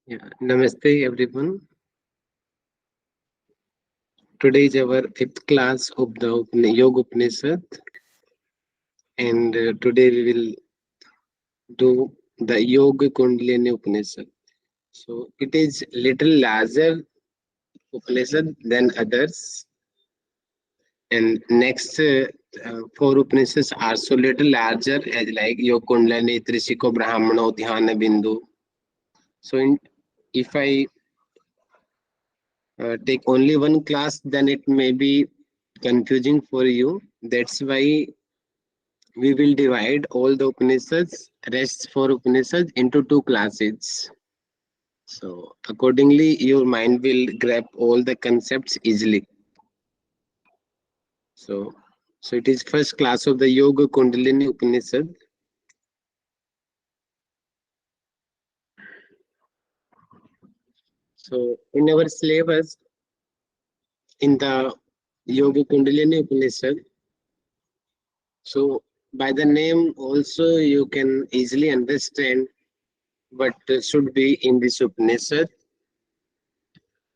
Yeah, Namaste everyone. Today is our fifth class of the Yoga Upanishad, and today we will do the Yoga Kundalini Upanishad. So it is little larger Upanishad than others, and next four Upanishads are so little larger, as like Yoga Kundalini, Trishiko, Brahmano, Dhyana, Bindu. So if I take only one class, then it may be confusing for you. That's why we will divide all the Upanishads, rest four Upanishads, into two classes. So accordingly, your mind will grab all the concepts easily. So, so it is first class of the Yoga Kundalini Upanishad. So in our syllabus, in the Yoga Kundalini Upanishad, so by the name also you can easily understand what should be in this Upanishad.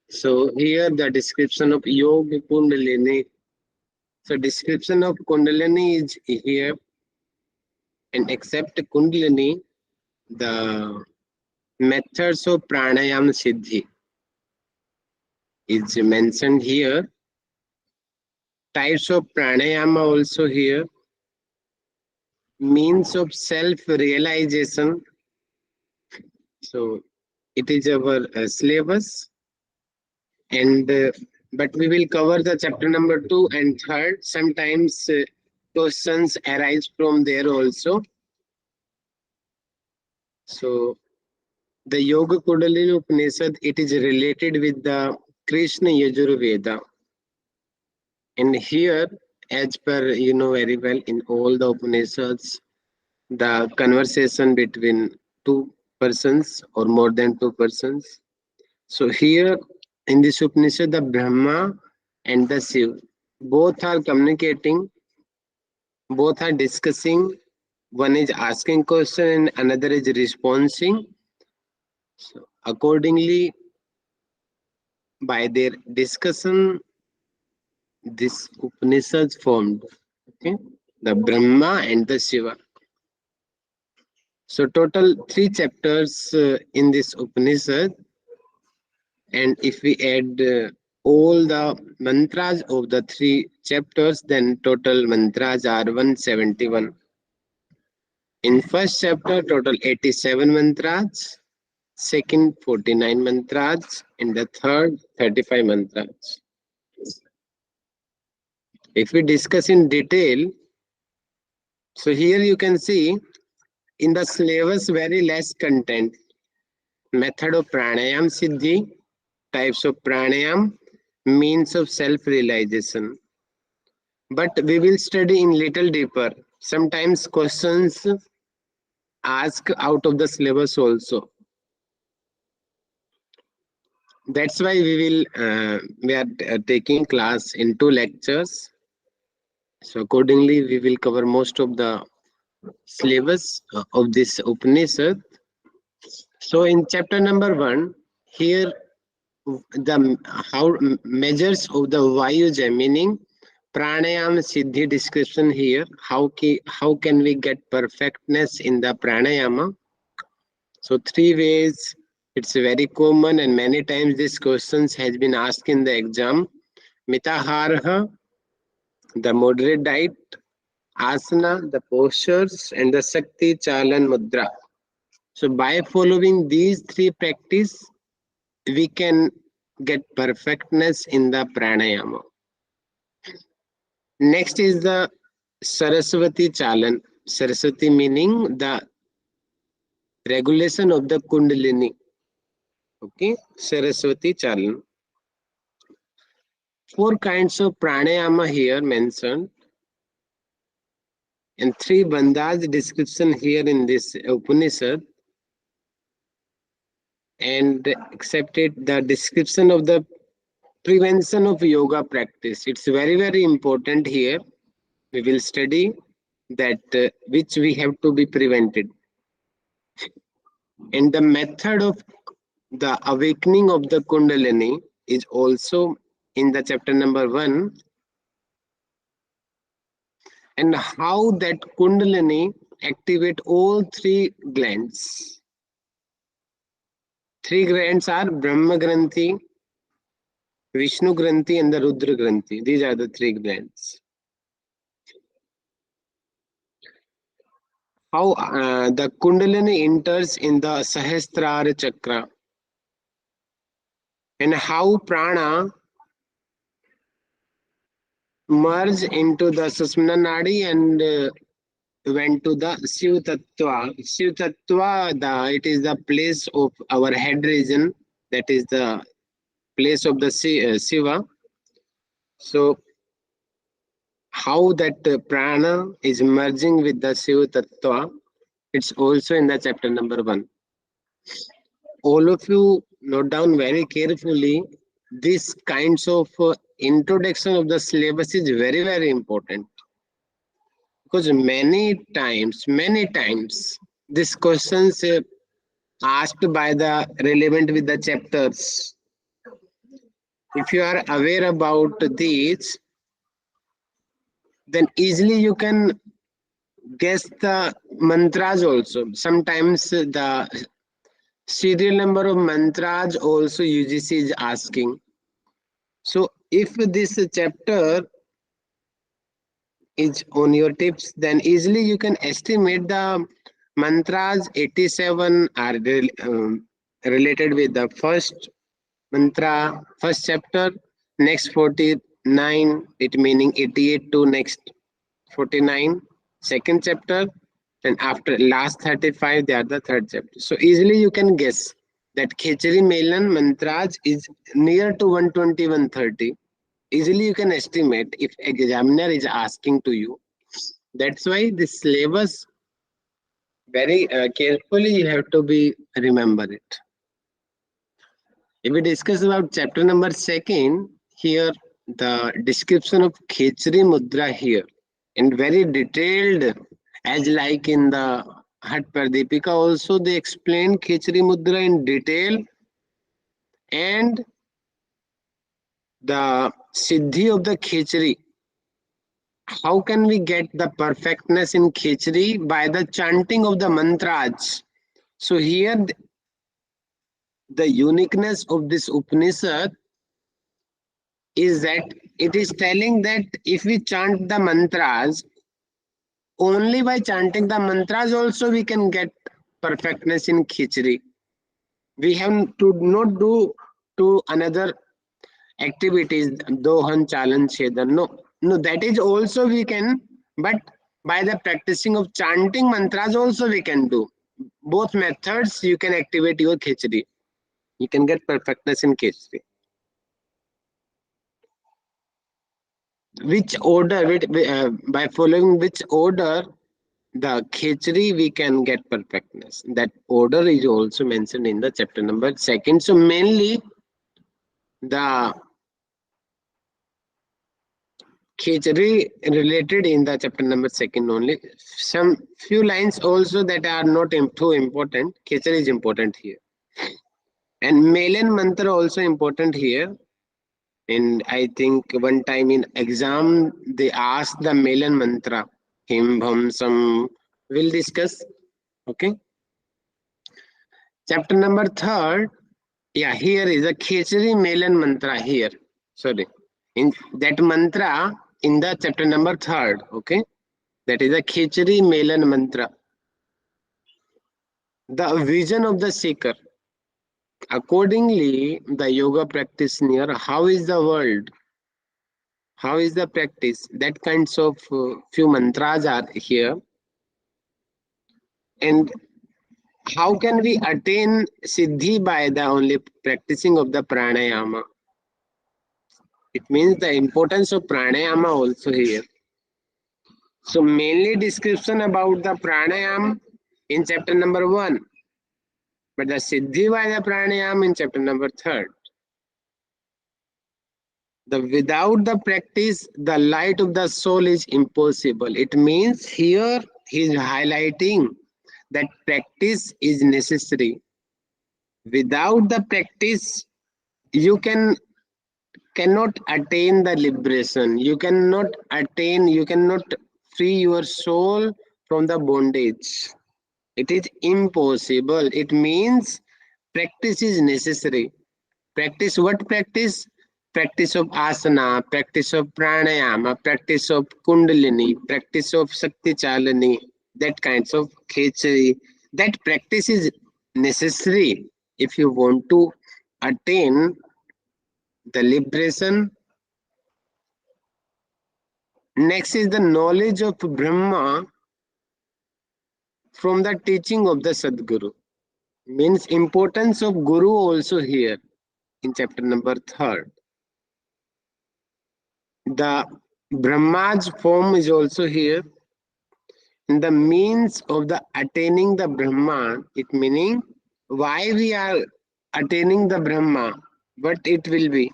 So here the description of Yoga Kundalini. So description of Kundalini is here, and except Kundalini, the methods of pranayam siddhi is mentioned here. Types of pranayama also here. Means of self-realization. So it is our syllabus, and but we will cover the chapter number 2 and 3. Sometimes questions arise from there also. So the Yoga Kundalini Upanishad, it is related with the Krishna Yajurveda. And here, as per you know very well, in all the Upanishads, the conversation between two persons or more than two persons. So here in this Upanishad, the Brahma and the Shiv, both are communicating, both are discussing. One is asking question and another is responding. So accordingly, by their discussion, this Upanishad formed. Okay, the Brahma and the Shiva. So total 3 chapters in this Upanishad, and if we add all the mantras of the 3 chapters, then total mantras are 171. In first chapter, total 87 mantras. Second, 49 mantras. In the third, 35 mantras. If we discuss in detail, so here you can see in the syllabus very less content. Method of pranayam siddhi, types of pranayam, means of self-realization. But we will study in little deeper. Sometimes questions asked out of the syllabus also. That's why we are taking class in 2 lectures. So accordingly, we will cover most of the syllabus of this Upanishad. So in chapter number 1, here the how measures of the Vayuja, meaning pranayam siddhi description here. How can we get perfectness in the pranayama? So 3 ways. It's very common, and many times this questions has been asked in the exam. Mitaharha, the moderate diet, asana, the postures, and the Shakti Chalan Mudra. So by following these 3 practice, we can get perfectness in the pranayama. Next is the Saraswati Chalan. Saraswati meaning the regulation of the Kundalini. Okay, Saraswati Chalan. 4 kinds of pranayama here mentioned, and 3 bandhas description here in this Upanishad, and accepted the description of the prevention of yoga practice. It's very important here. We will study that which we have to be prevented, and the method of the awakening of the Kundalini is also in the chapter number 1, and how that Kundalini activate all three glands. Three glands are Brahma Granthi, Vishnu Granthi, and the Rudra Granthi. These are the three glands. How the Kundalini enters in the Sahasrara Chakra, and how prana merge into the Susmana Nadi and went to the Shiv Tattva. Shiv Tattva, it is the place of our head region, that is the place of the Shiva. So, how that prana is merging with the Shiv Tattva, it's also in the chapter number 1. All of you note down very carefully. This kinds of introduction of the syllabus is very, very important, because many times these questions asked by the relevant with the chapters. If you are aware about these, then easily you can guess the mantras also. Sometimes the serial number of mantras also UGC is asking. So if this chapter is on your tips, then easily you can estimate the mantras 87 are related with the first mantra, first chapter, next 49, it meaning 88 to next 49, second chapter, and after last 35, they are the third chapter. So easily you can guess that Khechari Melan mantras is near to 120, 130. Easily you can estimate if examiner is asking to you. That's why this syllabus very carefully you have to be remember it. If we discuss about chapter number 2, here the description of Khechari Mudra here, and very detailed, as like in the Hat Pradipika also they explain Khechari Mudra in detail, and the Siddhi of the Khechari. How can we get the perfectness in Khechari? By the chanting of the mantras. So here the uniqueness of this Upanishad is that it is telling that if we chant the mantras, only by chanting the mantras also we can get perfectness in Khichdi. We have to not do to another activities, Dohan, Chalan, Chedan. No, that is also we can, but by the practicing of chanting mantras also we can do. Both methods you can activate your Khichdi. You can get perfectness in Khichdi. Which order, by following which order the Khechari we can get perfectness. That order is also mentioned in the chapter number 2. So mainly the Khechari related in the chapter number 2 only. Some few lines also that are not too important. Khechari is important here. And Melen mantra also important here. And I think one time in exam they asked the Melen mantra. Him, Bham, Sam. We'll discuss. Okay. Chapter number 3. Yeah, here is a Khechari Melan mantra here. Sorry. In that mantra in the chapter number 3. Okay. That is a Khechari Melan mantra. The vision of the seeker. Accordingly, the yoga practitioner, how is the world? How is the practice? That kinds of few mantras are here. And how can we attain siddhi by the only practicing of the pranayama? It means the importance of pranayama also here. So mainly description about the pranayama in chapter number 1, but the siddhi by the pranayama in chapter number 3. The without the practice, the light of the soul is impossible. It means here he is highlighting that practice is necessary. Without the practice, you cannot attain the liberation. You cannot free your soul from the bondage. It is impossible. It means practice is necessary. Practice what practice? Practice of asana, practice of pranayama, practice of kundalini, practice of shakti chalani, that kinds of khechari. That practice is necessary if you want to attain the liberation. Next is the knowledge of Brahma from the teaching of the Sadguru. Means importance of Guru also here in chapter number 3. The Brahma's form is also here. And the means of the attaining the Brahma, it meaning why we are attaining the Brahma, what it will be,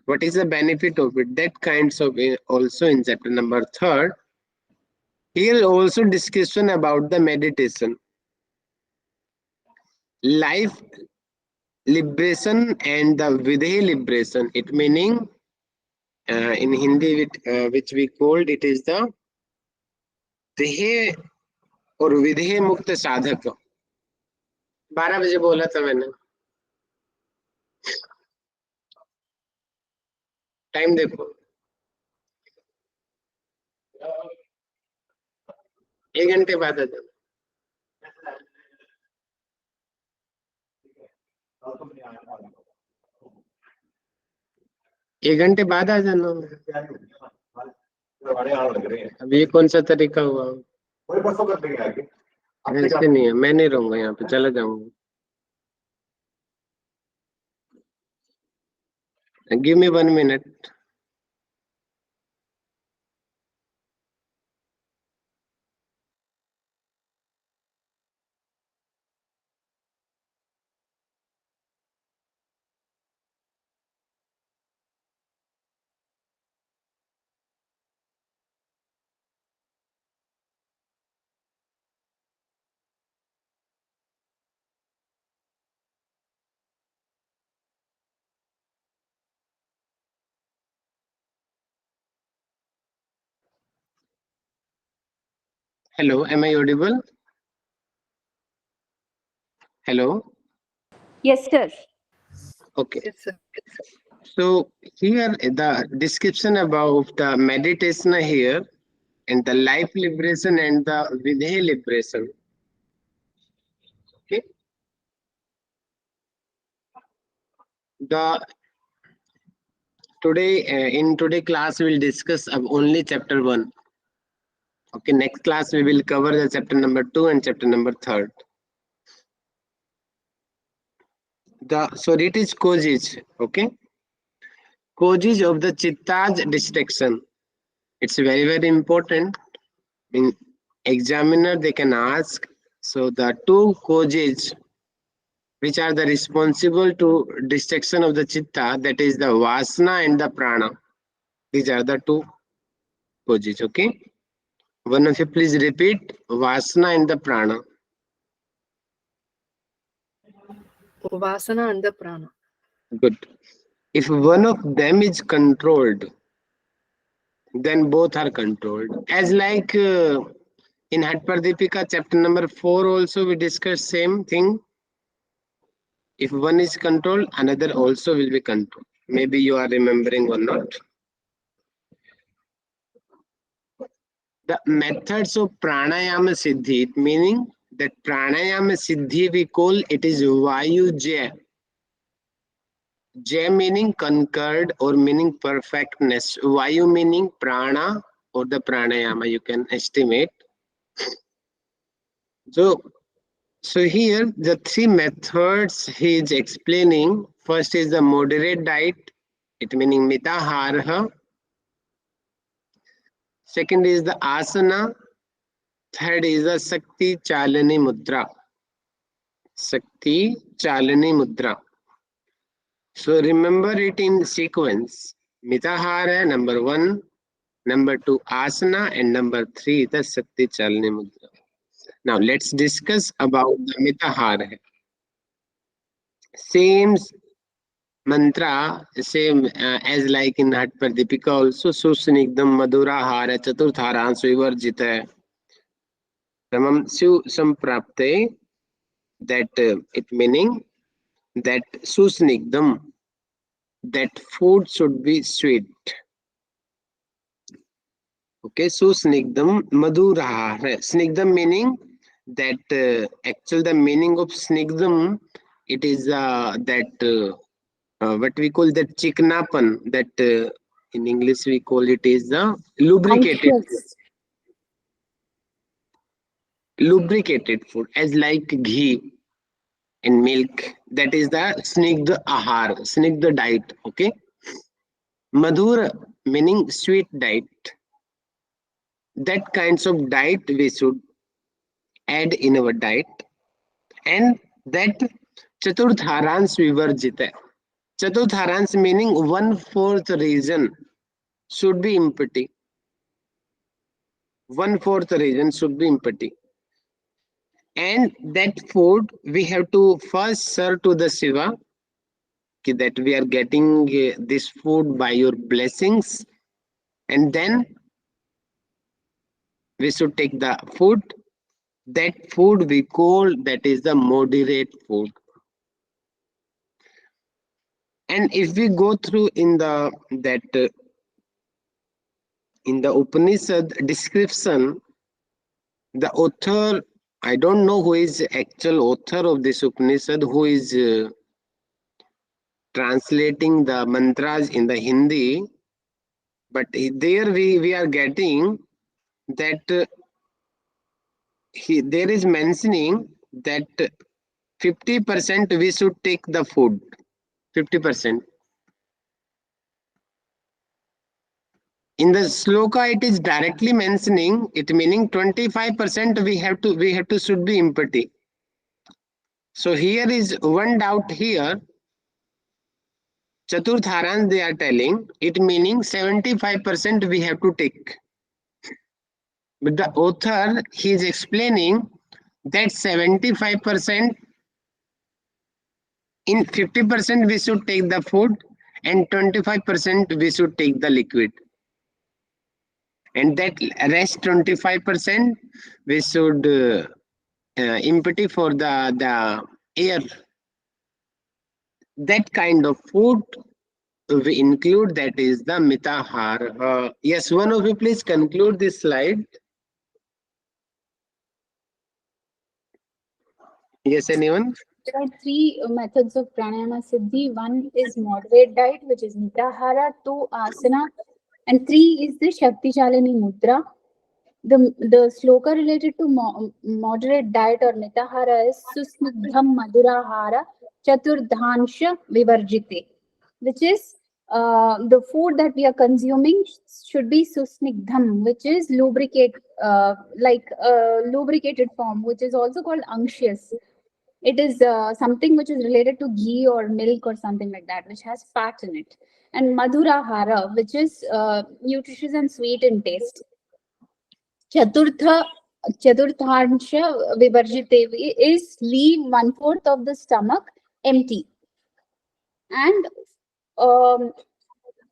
what is the benefit of it, that kinds of also in chapter number 3. Here also discussion about the meditation, life liberation and the Vidhe liberation. It meaning in Hindi which we called it is the देह और विधेय मुक्त साधक. 12 बजे बोला था मैंने. Time देखो, 1 घंटे बाद आ जाना. 1 घंटे बाद आ जाना. अब ये कौन सा तरीका हुआ? ऐसे नहीं है, मैं नहीं रहूंगा यहाँ पे, चला जाऊंगा. Give me 1 minute. Hello, am I audible? Hello. Yes, sir. Okay. Yes, sir. So here the description about the meditation here and the life liberation and the Vidhe liberation. Okay. The today in today class we will discuss of only chapter 1. Okay, next class we will cover the chapter number 2 and chapter number 3. So it is causes. Okay, causes of the chitta's distraction. It's very important. In examiner they can ask. So the 2 causes which are the responsible to distraction of the chitta, that is the vasana and the prana. These are the 2 causes. Okay, one of you please repeat vasana and the prana. Vasana and the prana. Good. If one of them is controlled, then both are controlled. As like in Hatpardipika chapter number 4 also we discussed same thing. If one is controlled, another also will be controlled. Maybe you are remembering or not. The methods of pranayama siddhi, meaning that pranayama siddhi we call it is Vayu Jaya. Jaya meaning conquered or meaning perfectness. Vayu meaning prana or the pranayama, you can estimate. So here the 3 methods he is explaining. First is the moderate diet, it meaning mitahara. Second is the asana. Third is the Shakti Chalani Mudra. Shakti Chalani Mudra. So remember it in sequence. Mitahara number 1, number 2 asana, and number 3 the Shakti Chalani Mudra. Now let's discuss about the mitahara. Same mantra, same as like in Hat Pradipika also. Susnigdam Madhura Hara Chaturtharan Vivarjita Ramam Su Samprapte. That it meaning that susnigdam, that food should be sweet. Okay, so snigdam madhurah. Snigdam meaning that actual the meaning of snigdam, it is that what we call that chiknapan, that in English we call it is the lubricated food. Anxious. Lubricated food as like ghee and milk. That is the snigdha ahar, snigdha diet. Okay, madhur meaning sweet diet. That kinds of diet we should add in our diet, and that chaturtharans vivarjita. Chaturtharans meaning one fourth reason should be empty. One fourth reason should be empty. And that food we have to first serve to the Shiva, that we are getting this food by your blessings, and then we should take the food. That food we call that is the moderate food. And if we go through in the that in the Upanishad description, the author, I don't know who is the actual author of this Upanishad, who is translating the mantras in the Hindi, but there we are getting that there is mentioning that 50% we should take the food. 50%. In the sloka, it is directly mentioning it, meaning 25% we have to should be empty. So here is one doubt here. Chaturtharan they are telling it, meaning 75% we have to take. But the author he is explaining that 75% in 50% we should take the food and 25% we should take the liquid. And that rest 25% we should empty for the air. That kind of food we include, that is the mitahar. Yes, one of you please conclude this slide. Yes, anyone? There are three methods of pranayama siddhi. One is moderate diet, which is nitahara. Two, asana. And three is the Shakti Shalini Mudra. The sloka related to moderate diet or nitahara is Susnigdham Madhurahara Chaturdhansha Vivarjite, which is the food that we are consuming should be susnigdham, which is like lubricated form, which is also called anxious. It is something which is related to ghee or milk or something like that, which has fat in it. And madhurahara, which is nutritious and sweet in taste. Chaturtha Chaturthansha Vivarjite is leave one fourth of the stomach empty. And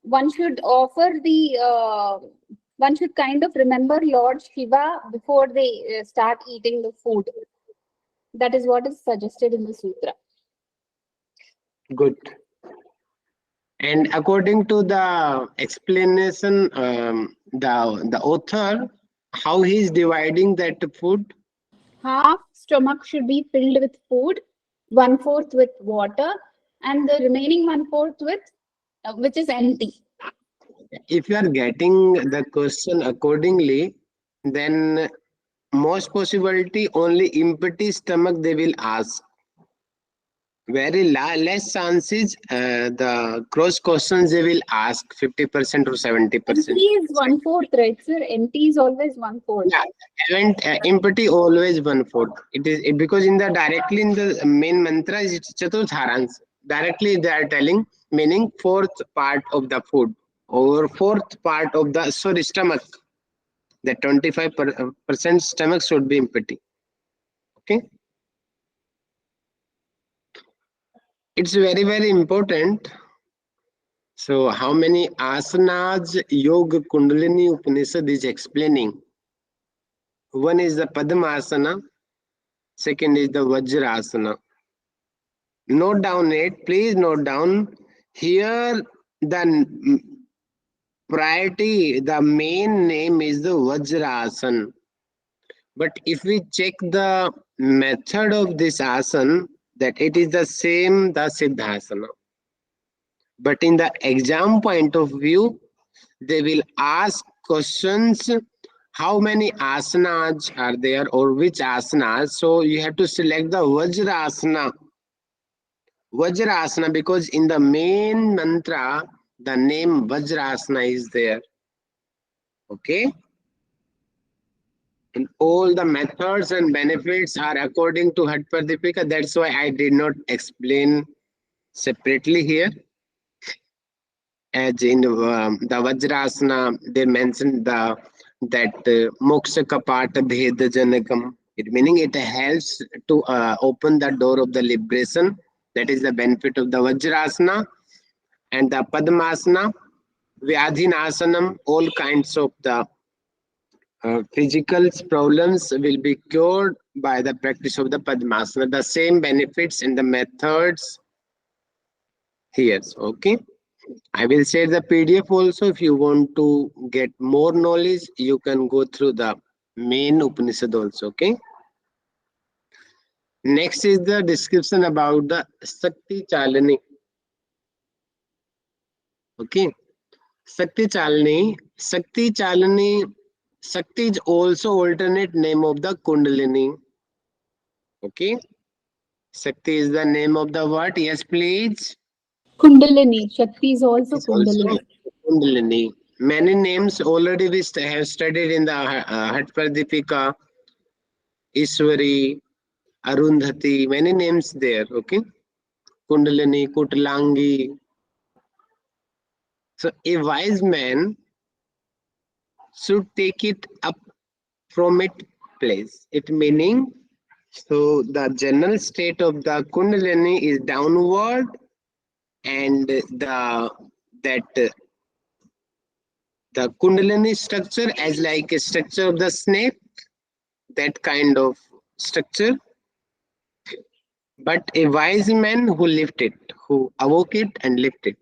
one should offer the one should kind of remember Lord Shiva before they start eating the food. That is what is suggested in the sutra. Good. And according to the explanation, the author, how he is dividing that food? Half stomach should be filled with food, one fourth with water, and the remaining one fourth with which is empty. If you are getting the question accordingly, then most possibility only empty stomach they will ask. Very less chances the cross questions they will ask 50% or 70%. Empty is one fourth, right, sir? Empty is always one fourth. Yeah, empty always one fourth. It is because in the directly in the main mantra is chaturtharans. Directly they are telling, meaning fourth part of the food or fourth part of the stomach. The 25% stomach should be empty. Okay. It's very, very important. So how many asanas Yoga Kundalini Upanishad is explaining? One is the Padmasana, second is the Vajrasana. Note down it, please note down. Here the priority, the main name is the Vajrasana. But if we check the method of this asana, that it is the same, the Siddhasana. But in the exam point of view, they will ask questions how many asanas are there or which asanas. So you have to select the Vajrasana. Vajrasana, because in the main mantra, the name Vajrasana is there. Okay? And all the methods and benefits are according to Hatpadipika. That's why I did not explain separately here. As in the Vajrasana, they mentioned that moksha kapata bheda janakam. It meaning it helps to open the door of the liberation. That is the benefit of the Vajrasana. And the Padmasana, Vyadhinasanam, all kinds of the physical problems will be cured by the practice of the Padmasana. The same benefits and the methods here. Okay. I will share the PDF also. If you want to get more knowledge, you can go through the main Upanishad also. Okay. Next is the description about the Sakti Chalani. Okay. Sakti Chalani. Sakti Chalani. Sakti is also alternate name of the Kundalini. Okay. Sakti is the name of the what? Yes, please. Kundalini. Shakti is also It's also Kundalini. Kundalini. Many names already we have studied in the Hatpadipika, Ishwari, Arundhati, many names there. Okay. Kundalini, Kutalangi. So a wise man should take it up from its place. It meaning, so the general state of the Kundalini is downward, and the Kundalini structure as like a structure of the snake, that kind of structure. But a wise man who lift it, who awoke it and lift it.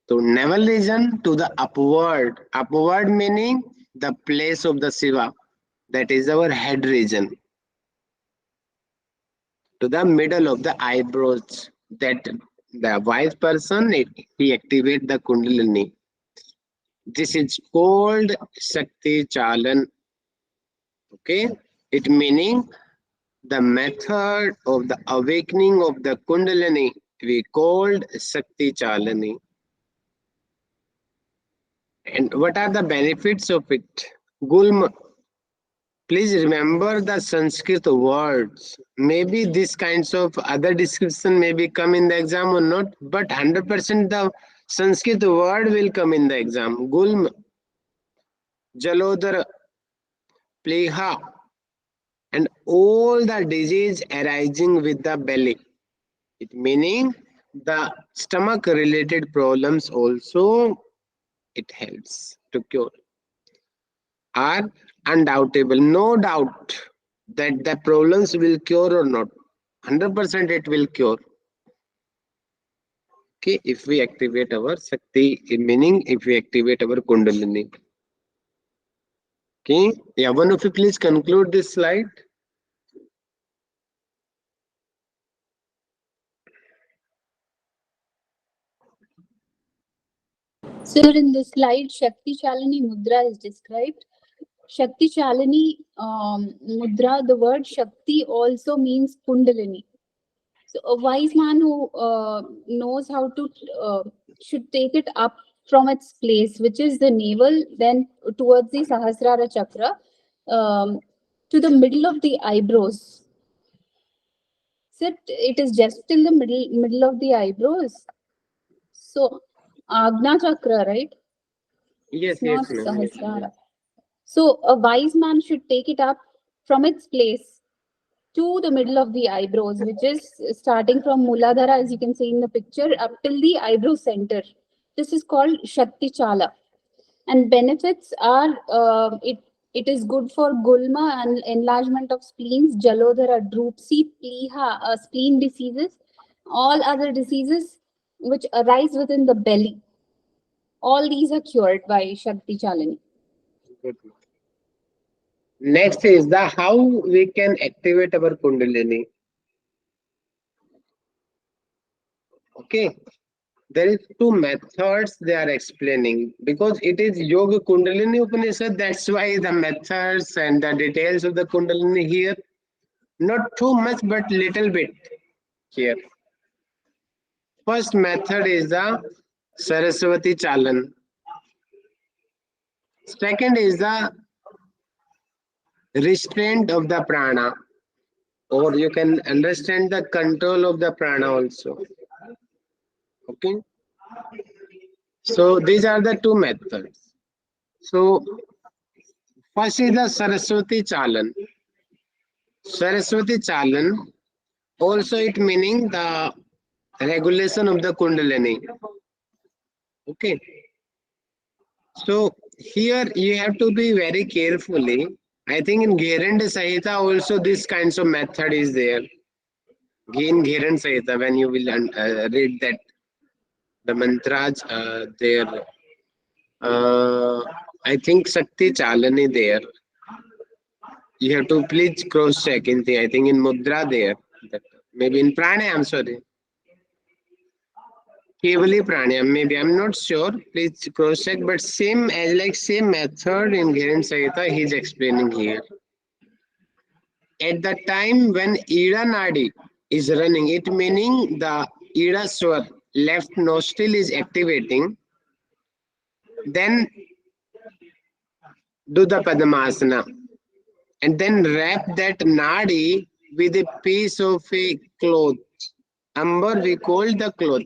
So never listen to the upward. Upward meaning the place of the Shiva. That is our head region. To the middle of the eyebrows. That the wise person, he activate the Kundalini. This is called Shakti Chalan. Okay. It meaning the method of the awakening of the Kundalini we called Shakti Chalani. And what are the benefits of it? Gulm, please remember the Sanskrit words. Maybe these kinds of other description maybe come in the exam or not, but 100% the Sanskrit word will come in the exam. Gulm, Jalodhar, Pleha, and all the disease arising with the belly. It meaning the stomach related problems also it helps to cure, are undoubtable. No doubt that the problems will cure or not. 100% it will cure. Okay, if we activate our Shakti, meaning if we activate our Kundalini. Okay, yeah, one of you please conclude this slide. Sir, in this slide, Shakti Chalani Mudra is described. Shakti Chalani Mudra, the word Shakti also means Kundalini. So a wise man who knows how to should take it up from its place, which is the navel, then towards the Sahasrara Chakra, to the middle of the eyebrows. So it is just till the middle of the eyebrows. So Agna Chakra, right? Yes, It's yes, not ma'am. Sahasrara. So a wise man should take it up from its place. to the middle of the eyebrows, which is starting from Muladhara, as you can see in the picture, up till the eyebrow center. This is called Shakti Chala. And benefits are it is good for gulma and enlargement of spleens, jalodhara, dropsy, pliha, spleen diseases, all other diseases which arise within the belly. All these are cured by Shakti Chalani. Good. Next is the how we can activate our Kundalini. Okay, there is two methods they are explaining because it is Yoga Kundalini Upanishad. That's why the methods and the details of the Kundalini here, not too much, but little bit here. First method is the Saraswati Chalan. Second is the restraint of the prana, or you can understand the control of the prana also. Okay, so these are the two methods. So first is the Saraswati Chalan. Saraswati Chalan, also it meaning the regulation of the Kundalini. Okay, so here you have to be very carefully. I think in Gherand Sahita also this kinds of method is there. In Gherand Sahita, when you will read that the mantras there, I think Shakti Chalani there. You have to please cross check in the, I think in Mudra there. That, maybe in Pranayam, sorry. Kevali Pranayam, maybe I'm not sure. Please cross check, but same as like same method in Gherand Sahita he's explaining here. At the time when Ida Nadi is running, it meaning the Ida Swar, left nostril is activating, then do the Padmasana and then wrap that Nadi with a piece of a cloth. Amber we call the cloth.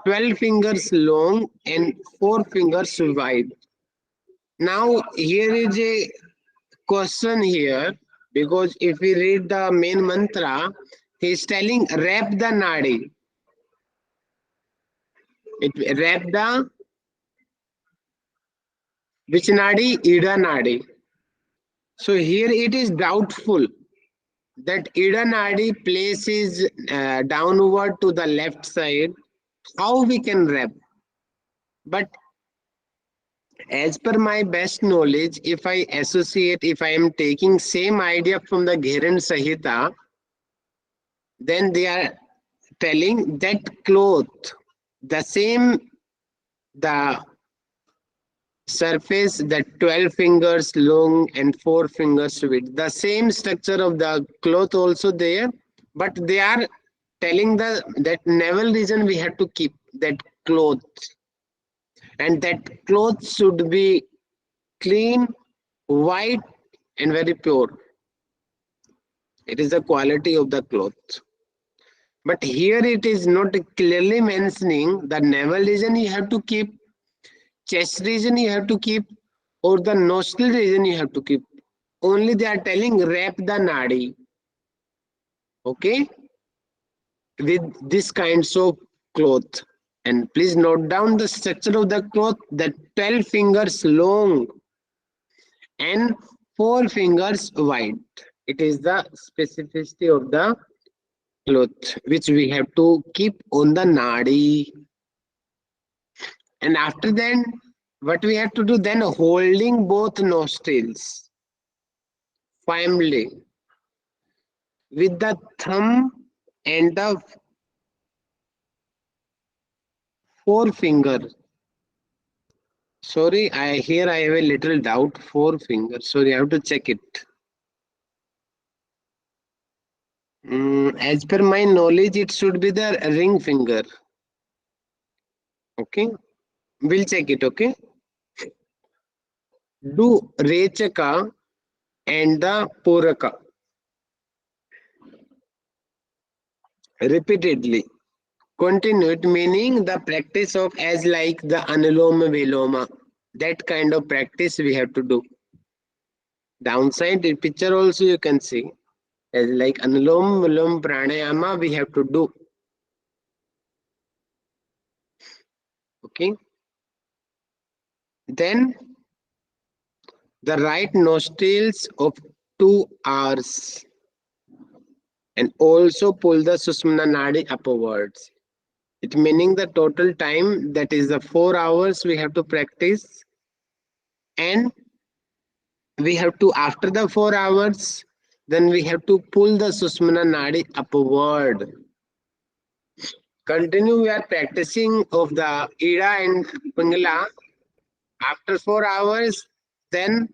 12 fingers long and 4 fingers wide. Now here is a question here, because if we read the main mantra, he is telling wrap the nadi. It wrap the which nadi? Ida nadi. So here it is doubtful that Ida nadi place is downward to the left side. How we can wrap? But as per my best knowledge, if I associate, if I am taking same idea from the Gheran Sahita, then they are telling that cloth, the same, the surface, the 12 fingers long and 4 fingers width, the same structure of the cloth also there, but they are telling the that navel region we have to keep that cloth, and that cloth should be clean, white and very pure. It is the quality of the cloth. But here it is not clearly mentioning the navel region you have to keep, chest region you have to keep, or the nostril region you have to keep. Only they are telling wrap the nadi. Okay? With this kinds of cloth. And please note down the structure of the cloth, the 12 fingers long and 4 fingers wide. It is the specificity of the cloth which we have to keep on the nadi. And after that, what we have to do then, holding both nostrils firmly with the thumb and the forefinger. Sorry, I have a little doubt. Forefinger. Sorry, I have to check it. As per my knowledge, it should be the ring finger. Okay, we'll check it. Okay, do Rechaka and the Puraka repeatedly. Continued meaning the practice of as like the Anuloma Viloma. That kind of practice we have to do. Downside the picture also you can see as like anulom vilom pranayama we have to do. Okay. Then the right nostrils of 2 hours and also pull the Sushumna Nadi upwards. It meaning the total time that is the 4 hours we have to practice, and we have to after the 4 hours then we have to pull the Sushumna Nadi upward. Continue we are practicing of the Ida and Pingala. After 4 hours, then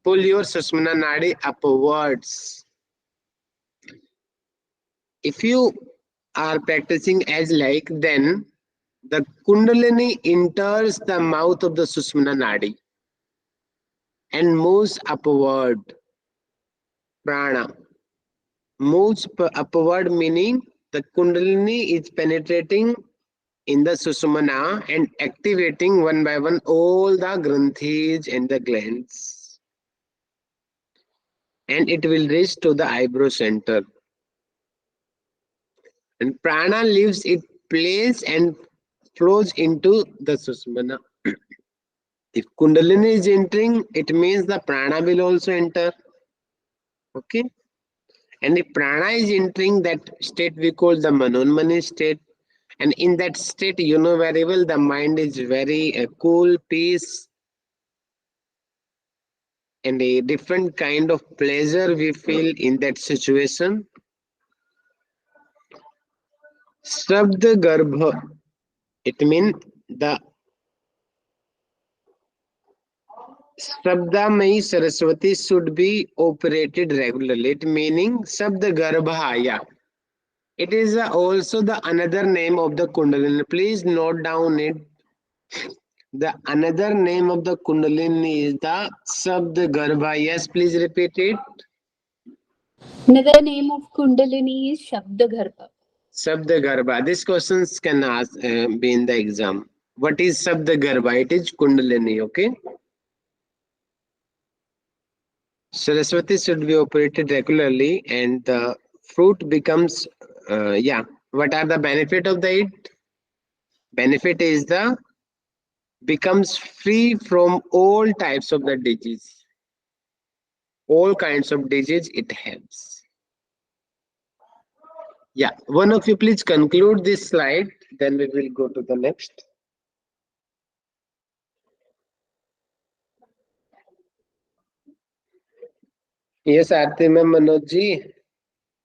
pull your Sushumna Nadi upwards. If you are practicing as like, then the Kundalini enters the mouth of the Sushumna Nadi and moves upward. Prana moves upward, meaning the Kundalini is penetrating in the Sushumna and activating one by one all the granthis and the glands. And it will reach to the eyebrow center. And prana leaves its place and flows into the Sushumna. If Kundalini is entering, it means the prana will also enter. Okay. And if prana is entering, that state we call the Manonmani state. And in that state, you know very well, the mind is very cool, peace, and a different kind of pleasure we feel in that situation. Shabda Garbha, it means the Shabdamayi Saraswati should be operated regularly. It meaning Shabda Garbhaya. It is also the another name of the Kundalini. Please note down it. The another name of the Kundalini is the Shabda Garbha. Yes, please repeat it. Another name of Kundalini is Shabdagarbha. Shabda Garbha. These questions can ask, be in the exam. What is Shabda Garbha? It is Kundalini, okay? Saraswati should be operated regularly and the fruit becomes, yeah. What are the benefit of the it? Benefit is the becomes free from all types of the disease. All kinds of disease it helps. Yeah, one of you please conclude this slide, then we will go to the next. Yes, Aarti ma'am, Manoj ji,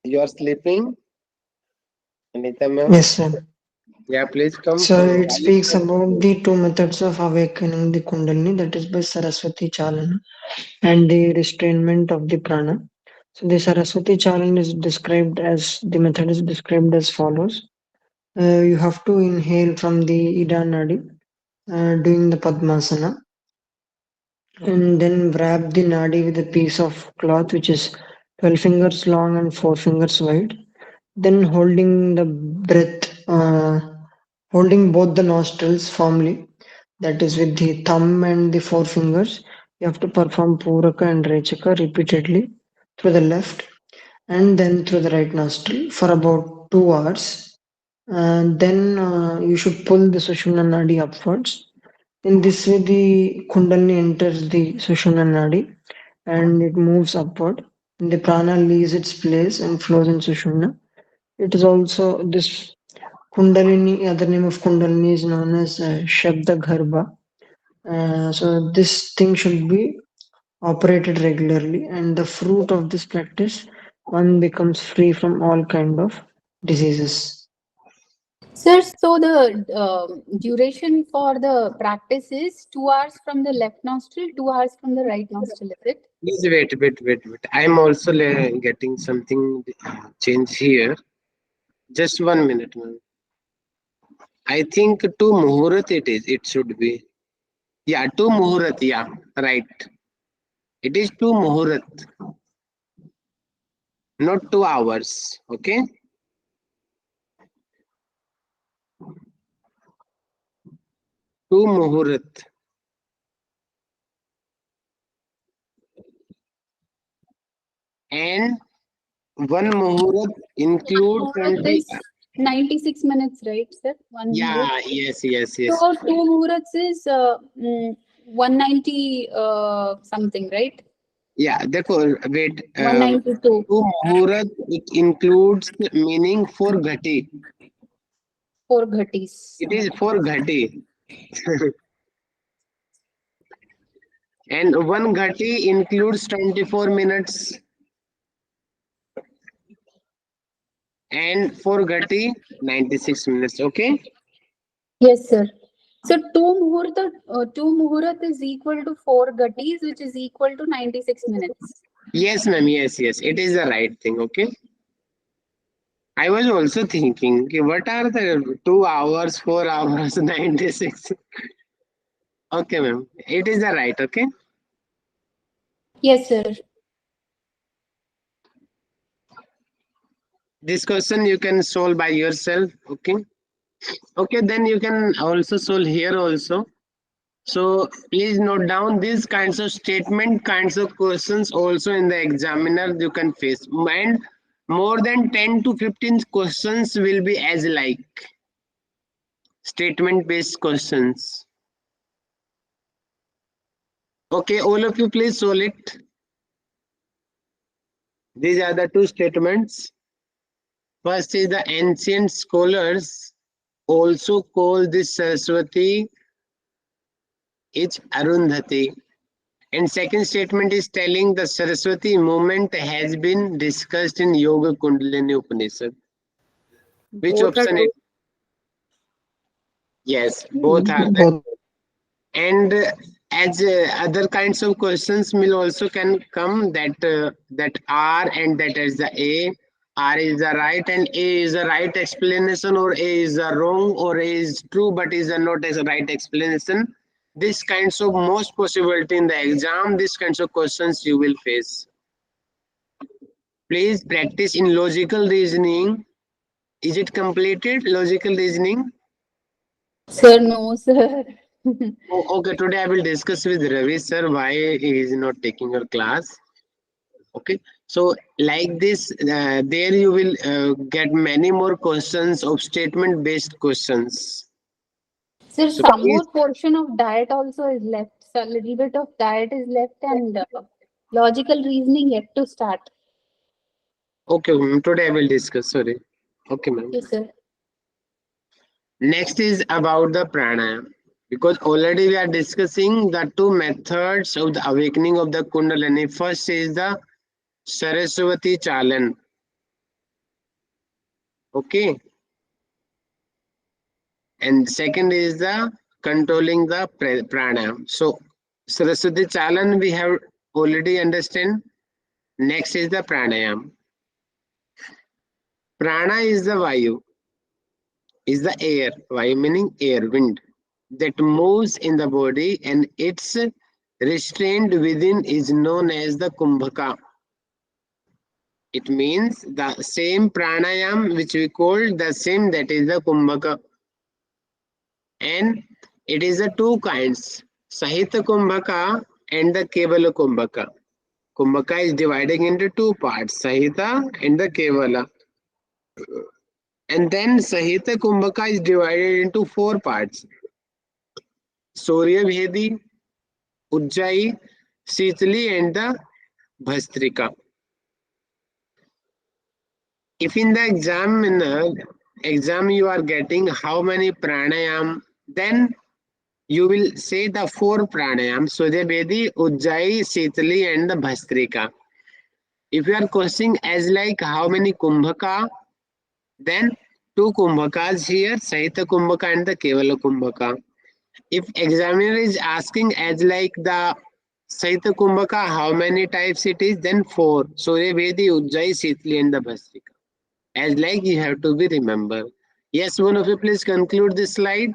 you are sleeping. Anita ma'am, Yes, sir. yeah, please come So for it speaks about the two methods of awakening the Kundalini, that is by Saraswati Chalana and the restrainment of the prana. So the Saraswati Chalana is described as the method is described as follows. You have to inhale from the Ida Nadi, doing the Padmasana, and then wrap the Nadi with a piece of cloth which is 12 fingers long and 4 fingers wide. Then holding the breath, holding both the nostrils firmly, that is with the thumb and the four fingers. You have to perform Puraka and Rechaka repeatedly through the left and then through the right nostril for about 2 hours. And then you should pull the Sushumna Nadi upwards. In this way, the Kundalini enters the Sushumna Nadi and it moves upward. And the prana leaves its place and flows in Sushumna. It is also this Kundalini, other name of Kundalini is known as Shabda Garbha. So this thing should be operated regularly, and the fruit of this practice, one becomes free from all kind of diseases. Sir, so the duration for the practice is 2 hours from the left nostril, 2 hours from the right nostril, is it? please wait. I am also getting something change here. Just 1 minute, ma'am. I think two muhurat it is. It should be. Yeah, two muhurat. Yeah, right. It is two muhurat, not 2 hours. Okay. Two muhurat. And one muhurat include Muhurat 20. is 96 minutes, right, sir? One muhurat. Yeah, yes. So two muhurats is 190 something, right? Yeah, therefore, wait. 192. Two muhurat, it includes meaning for ghati. Four ghatis. It is for ghati. And one ghati includes 24 minutes. And for ghati, 96 minutes. Okay? Yes, sir. So two muhurat is equal to four ghatis, which is equal to 96 minutes. Yes, ma'am. Yes. It is the right thing. Okay? I was also thinking, okay, what are the 2 hours, 4 hours, 96? Okay, ma'am. It is the right. Okay? Yes, sir. This question you can solve by yourself. Okay? Okay, then you can also solve here also. So please note down these kinds of statement, kinds of questions also in the examiner you can face. And more than 10 to 15 questions will be as like statement based questions. Okay, all of you please solve it. These are the two statements. First is the ancient scholars also call this Saraswati is Arundhati. And second statement is telling the Saraswati movement has been discussed in Yoga Kundalini Upanishad. Which Both are option is? true. Yes, both are there. Both. And as other kinds of questions will also can come that R and that is the A. R is the right and A is the right explanation, or A is the wrong, or A is true but is not as a right explanation. This kinds of most possibility in the exam, these kinds of questions you will face. Please practice in logical reasoning. Is it completed, logical reasoning? Sir, no, sir. Oh, okay, today I will discuss with Ravi sir why he is not taking your class. Okay, so like this, there you will get many more questions of statement based questions. Sir, So some please, more portion of diet also is left. So a little bit of diet is left and logical reasoning yet to start. okay, today I will discuss. Sorry. Okay, ma'am. Yes, sir. Next is about the pranayama. Because already we are discussing the two methods of the awakening of the Kundalini. First is the Saraswati Chalan. Okay. And second is the controlling the pranayama. So Saraswati Chalan we have already understand. Next is the pranayama. Prana is the Vayu, is the air. Vayu meaning air, wind that moves in the body and its restrained within is known as the Kumbhaka. It means the same pranayam which we call the same, that is the Kumbhaka. And it is the two kinds, Sahita Kumbhaka and the Kevala Kumbhaka. Kumbhaka is dividing into two parts, Sahita and the Kevala. And then Sahita Kumbhaka is divided into four parts, Surya Bhedi, Ujjayi, Sitali and the Bhastrika. If in the exam you are getting how many pranayam, then you will say the four pranayam, Surya Bhedi, Ujjayi, Sitali and the Bhastrika. If you are questioning as like how many Kumbhaka, then two Kumbhakas here, Sahita Kumbhaka and the Kevala Kumbhaka. If examiner is asking as like the Sahita Kumbhaka, how many types it is, then four. Surya Vedi, Ujjayi, Sitli and the Bhastrika. As like you have to be remember. Yes, one of you please conclude this slide.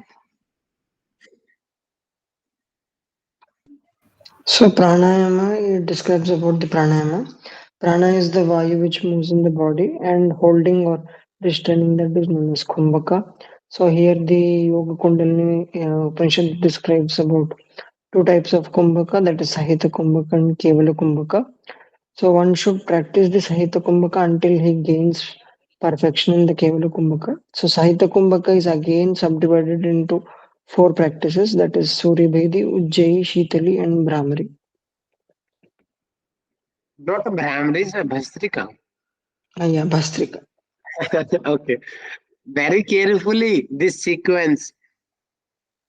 So pranayama, it describes about the pranayama. Prana is the vayu which moves in the body, and holding or restraining that is known as kumbhaka. So here the Yoga Kundalini Upanishad describes about two types of kumbhaka, that is Sahita kumbhaka and Kevala kumbhaka. So one should practice the Sahita Kumbhaka until he gains perfection in the Kevala Kumbhaka. So Sahita Kumbhaka is again subdivided into four practices, that is Surya Bhedi, Ujjayi, Shitali and Brahmari. Not a Brahmari, it's a Bhastrika. Yeah, Bhastrika. Okay. Very carefully, this sequence.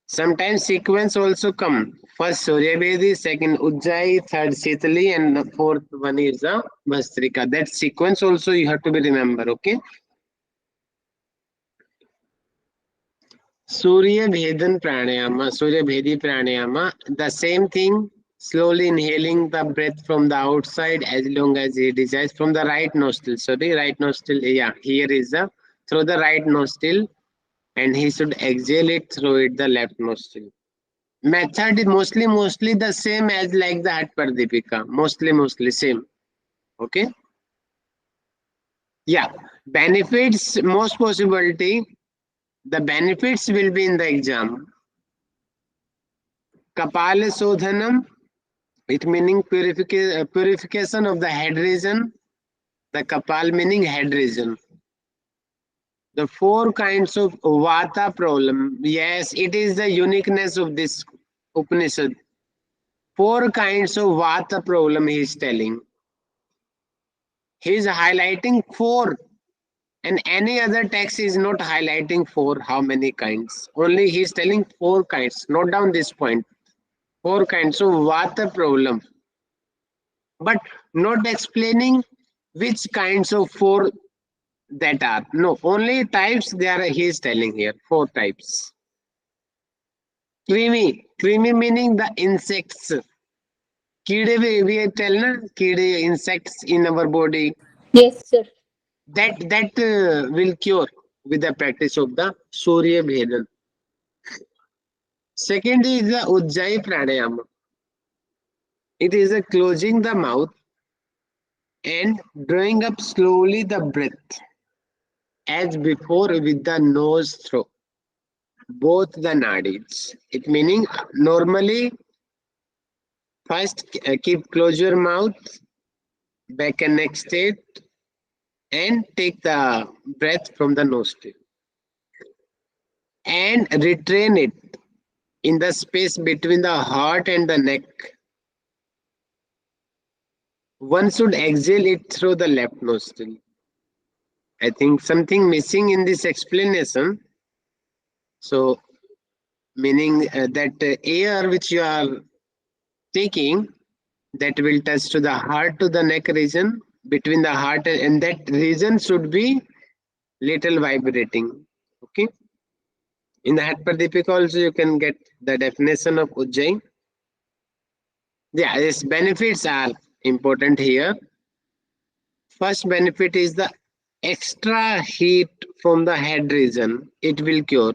Sometimes sequence also come. First Surya Vedi, second Ujjayi, third Shitali, and the fourth one is a Bhastrika. That sequence also you have to be remember, okay? Surya Bhedan Pranayama, Surya Bhedi Pranayama, the same thing, slowly inhaling the breath from the outside as long as he desires from the right nostril. Sorry, right nostril, yeah, here is the through the right nostril, and he should exhale it through it the left nostril. Method is mostly the same as like the Hat Pradipika, mostly same. Okay, yeah, benefits, most possibility, the benefits will be in the exam. Kapala Sodhanam, it meaning purification of the head region. The Kapal meaning head region. The four kinds of Vata problem. Yes, it is the uniqueness of this Upanishad. Four kinds of Vata problem he is telling. He is highlighting four, and any other text is not highlighting four, how many kinds. Only he is telling four kinds. Note down this point. Four kinds of Vata problem, but not explaining which kinds of four that are. No, only types they are he is telling here. Four types. Creamy meaning the insects. Kide we tell na, kide insects in our body. Yes, sir. That will cure with the practice of the Surya Bhedan. Second is the Ujjayi Pranayama. It is a closing the mouth and drawing up slowly the breath as before with the nose through both the nadis. It meaning normally first keep close your mouth, back and neck state, and take the breath from the nostril and retrain it in the space between the heart and the neck. One should exhale it through the left nostril. I think something missing in this explanation. So, meaning that air which you are taking, that will touch to the heart to the neck region, between the heart and that region should be little vibrating. Okay. In the Hat Pradipika also you can get the definition of Ujjayi. Yeah, its benefits are important here. First benefit is the extra heat from the head region. It will cure.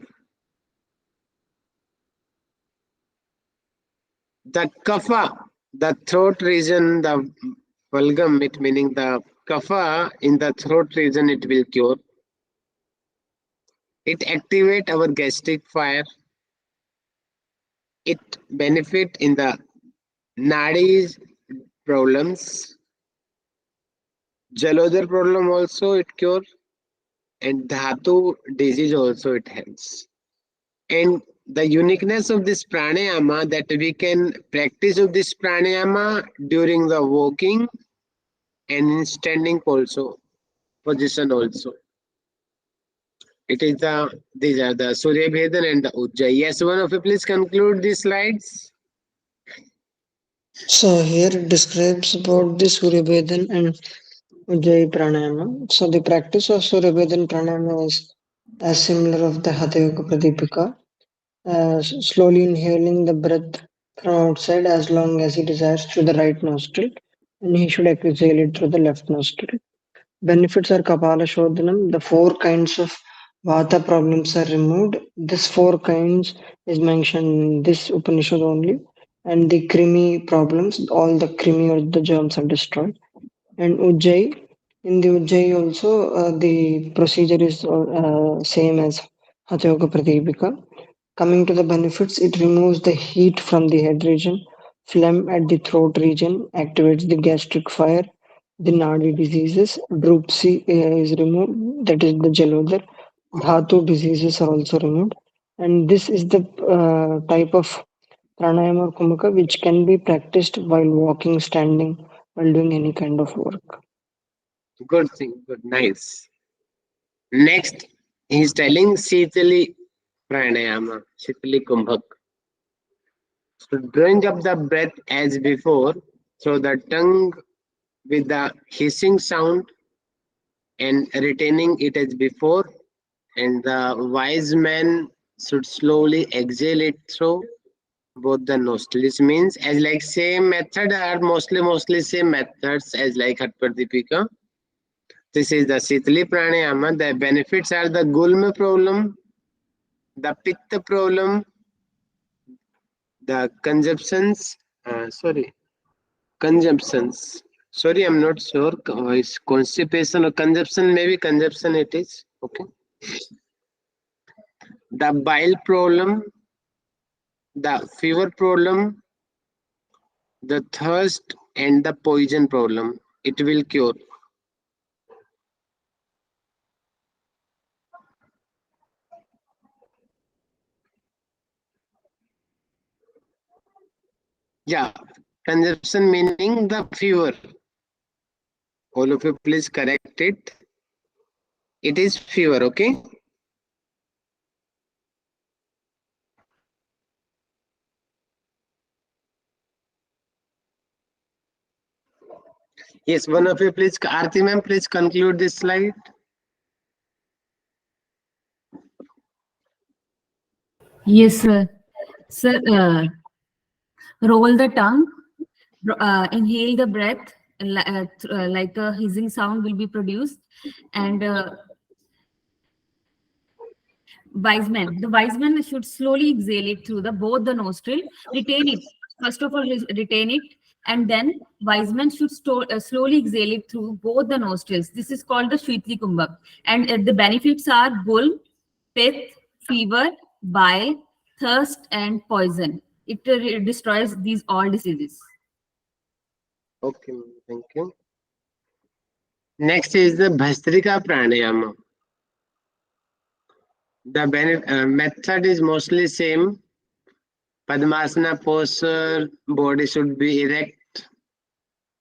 The kapha, the throat region, the vulgum, it meaning the kapha in the throat region, it will cure. It activate our gastric fire. It benefit in the nadi problems. Jalodhar problem also it cure, and dhatu disease also it helps. And the uniqueness of this pranayama that we can practice of this pranayama during the walking and in standing also position also. It is the these are the Surya Bhedan and the Ujjayi. Yes, one of you please conclude these slides. So here it describes about the Surya Vedan and Ujjayi Pranayama. So the practice of Surya Vedan Pranayama is as similar of the Hatha Yoga Pradipika, slowly inhaling the breath from outside as long as he desires through the right nostril, and he should exhale it through the left nostril. Benefits are Kapala Shodhanam. The four kinds of Vata problems are removed. This four kinds is mentioned in this Upanishad only. And the Krimi problems, all the Krimi or the germs are destroyed. And Ujjayi, in the Ujjayi also, the procedure is same as Hatha Yoga Pradipika. Coming to the benefits, it removes the heat from the head region, phlegm at the throat region, activates the gastric fire, the Nadi diseases. Drupsi is removed, that is the Jalodhar. Dhatu diseases are also removed. And this is the type of pranayama or kumaka which can be practiced while walking, standing, while doing any kind of work. Good thing, good, nice. Next, he's telling Sitali Pranayama, Sitali Kumbhak. So drawing up the breath as before, through the tongue with the hissing sound and retaining it as before, and the wise man should slowly exhale it through both the nostrils. Means as like same method are mostly same methods as like Hatpardipika. This is the Sitali Pranayama. The benefits are the Gulma problem, the Pitta problem, the consumptions. Sorry, I'm not sure. It's constipation or consumption, maybe consumption it is. Okay. The bile problem, the fever problem, the thirst, and the poison problem. It will cure. Yeah, consumption meaning the fever. All of you please correct it. It is fever, okay? Yes, one of you please, Aarti ma'am, please conclude this slide. Yes, sir. Sir, roll the tongue, inhale the breath, like a hissing sound will be produced, and the wise man should slowly exhale it through the both the nostril, retain it. First of all, retain it, and then wise man should slowly exhale it through both the nostrils. This is called the Shwitli Kumbhak, and the benefits are bull, pith, fever, bile, thirst, and poison. It destroys these all diseases. Okay, thank you. Next is the Bhastrika Pranayama. The method is mostly same. Padmasana posture, body should be erect.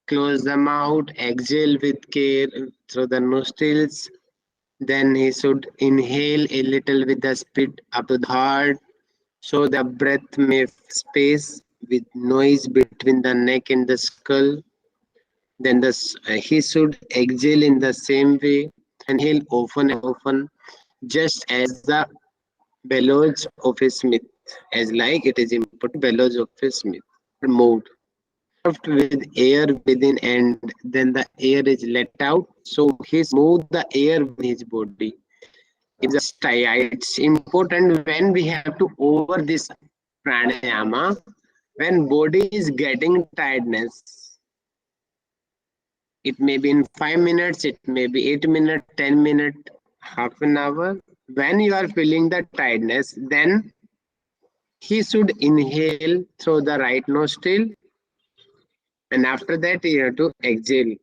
Close the mouth, exhale with care through the nostrils. Then he should inhale a little with the speed up to the heart, so the breath may space with noise between the neck and the skull. Then he should exhale in the same way, inhale often and often, just as the bellows of a smith, as like it is important bellows of a smith, moved with air within, and then the air is let out. So he smooth the air with his body. It's important when we have to over this pranayama, when body is getting tiredness. It may be in 5 minutes, it may be 8 minutes, 10 minutes, half an hour. When you are feeling the tiredness, then he should inhale through the right nostril, and after that you have to exhale.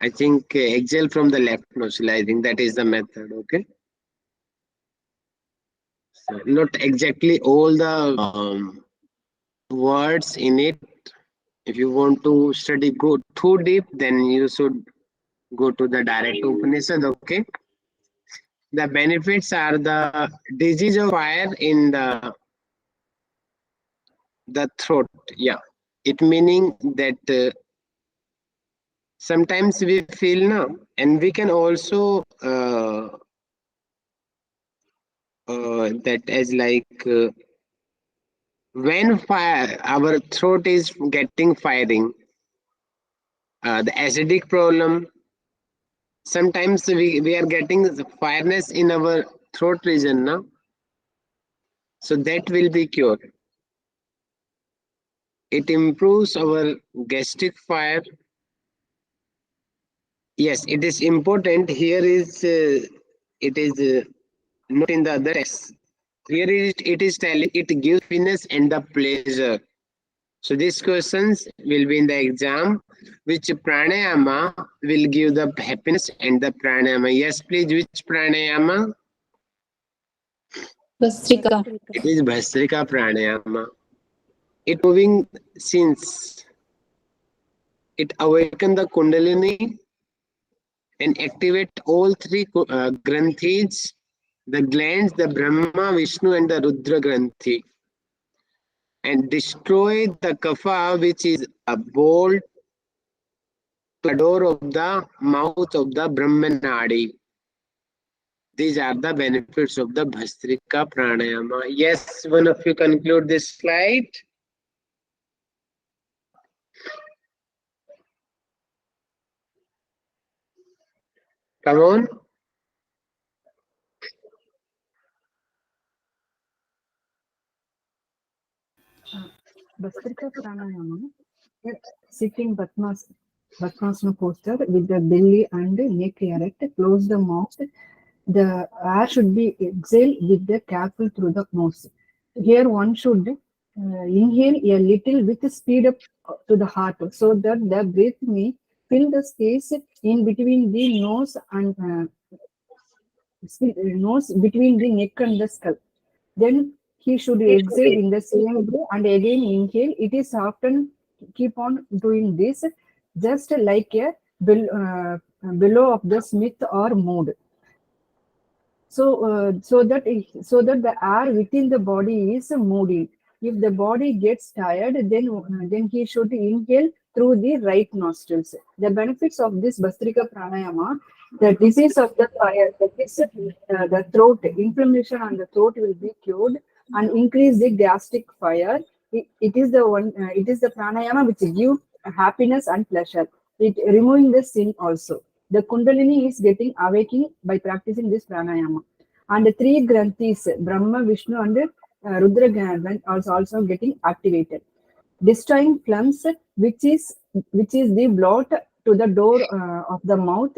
I think exhale from the left nostril. I think that is the method. Okay. So not exactly all the words in it. If you want to study go too deep, then you should go to the direct Upanishad. Okay. The benefits are the disease of fire in the throat. Yeah, it meaning that sometimes we feel now, and we can also that as like when fire our throat is getting firing, the acidic problem. Sometimes we are getting the fireness in our throat region now. So that will be cured. It improves our gastric fire. Yes, it is important. Here is it is not in the other text. Here it is telling it gives happiness and the pleasure. So these questions will be in the exam. which pranayama will give the happiness and the pranayama. Yes, please, which pranayama? Vastrika. It is Bhastrika pranayama. It moving since it awaken the Kundalini and activate all three granthis, the glands, the Brahma, Vishnu and the Rudra granthi, and destroy the kapha, which is a bolt to the door of the mouth of the Brahmanadi. These are the benefits of the Bhastrika pranayama. Yes, one of you conclude this slide. Come on. Bhastrika Pranayama, sitting Padmasana posture with the belly and neck erect, close the mouth. The air should be exhaled with the careful through the nose. Here one should inhale a little with speed up to the heart so that the breath may fill the space in between the nose and nose between the neck and the skull. Then he should exhale in the same way and again inhale. It is often keep on doing this, just like a below of the smith or mood. So that the air within the body is moving. If the body gets tired, then he should inhale through the right nostrils. The benefits of this Bhastrika pranayama: the disease of the fire, that is the throat, inflammation on the throat will be cured, and increase the gastric fire. It is the one. It is the pranayama which gives happiness and pleasure. It removing the sin also. The Kundalini is getting awakening by practicing this pranayama. And the three granthis, Brahma, Vishnu, and Rudra granth also getting activated. Destroying plums, which is the blot to the door of the mouth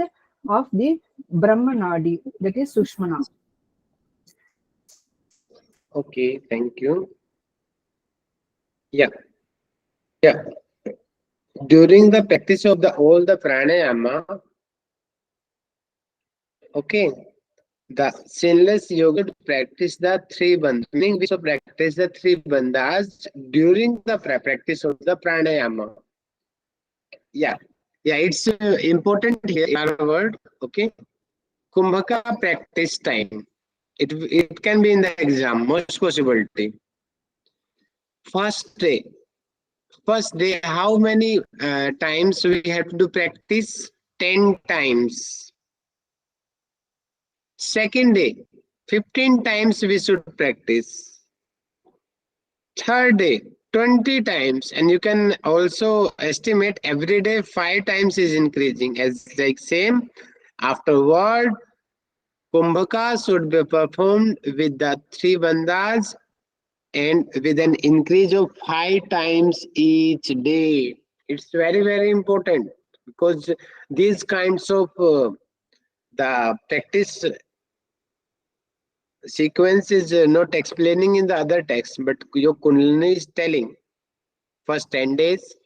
of the Brahma Nadi, that is Sushmana. Okay, thank you. Yeah. Yeah. During the practice of all the pranayama, okay, the sinless yoga practice the three bandhas, meaning we should practice the three bandhas during the practice of the pranayama. Yeah, it's important here in our word, okay. Kumbhaka practice time. It can be in the exam, most possibility. First day, how many times we have to practice? 10 times. Second day, 15 times we should practice. Third day, 20 times, and you can also estimate every day 5 times is increasing, as like same. Afterward, Kumbhaka should be performed with the three bandhas and with an increase of 5 times each day. It's very, very important, because these kinds of the practice sequence is not explaining in the other text, but your Kundalini is telling. First 10 days,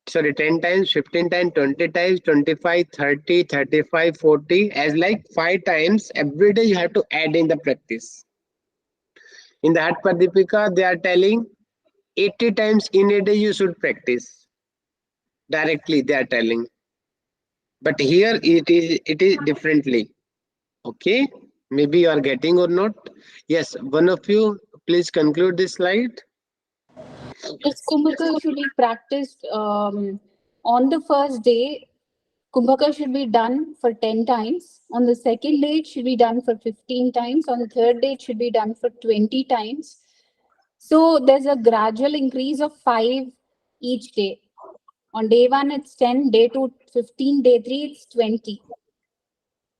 10 times, 15 times, 20 times, 25, 30, 35, 40, as like 5 times every day you have to add in the practice. In the Hat Pradipika, they are telling 80 times in a day you should practice. Directly they are telling. But here it is differently. Okay, maybe you are getting or not. Yes, one of you please conclude this slide. This Kumbhaka should be practiced on the first day. Kumbhaka should be done for 10 times. On the second day, it should be done for 15 times. On the third day, it should be done for 20 times. So there's a gradual increase of 5 each day. On day 1, it's 10, day 2, 15, day 3, it's 20.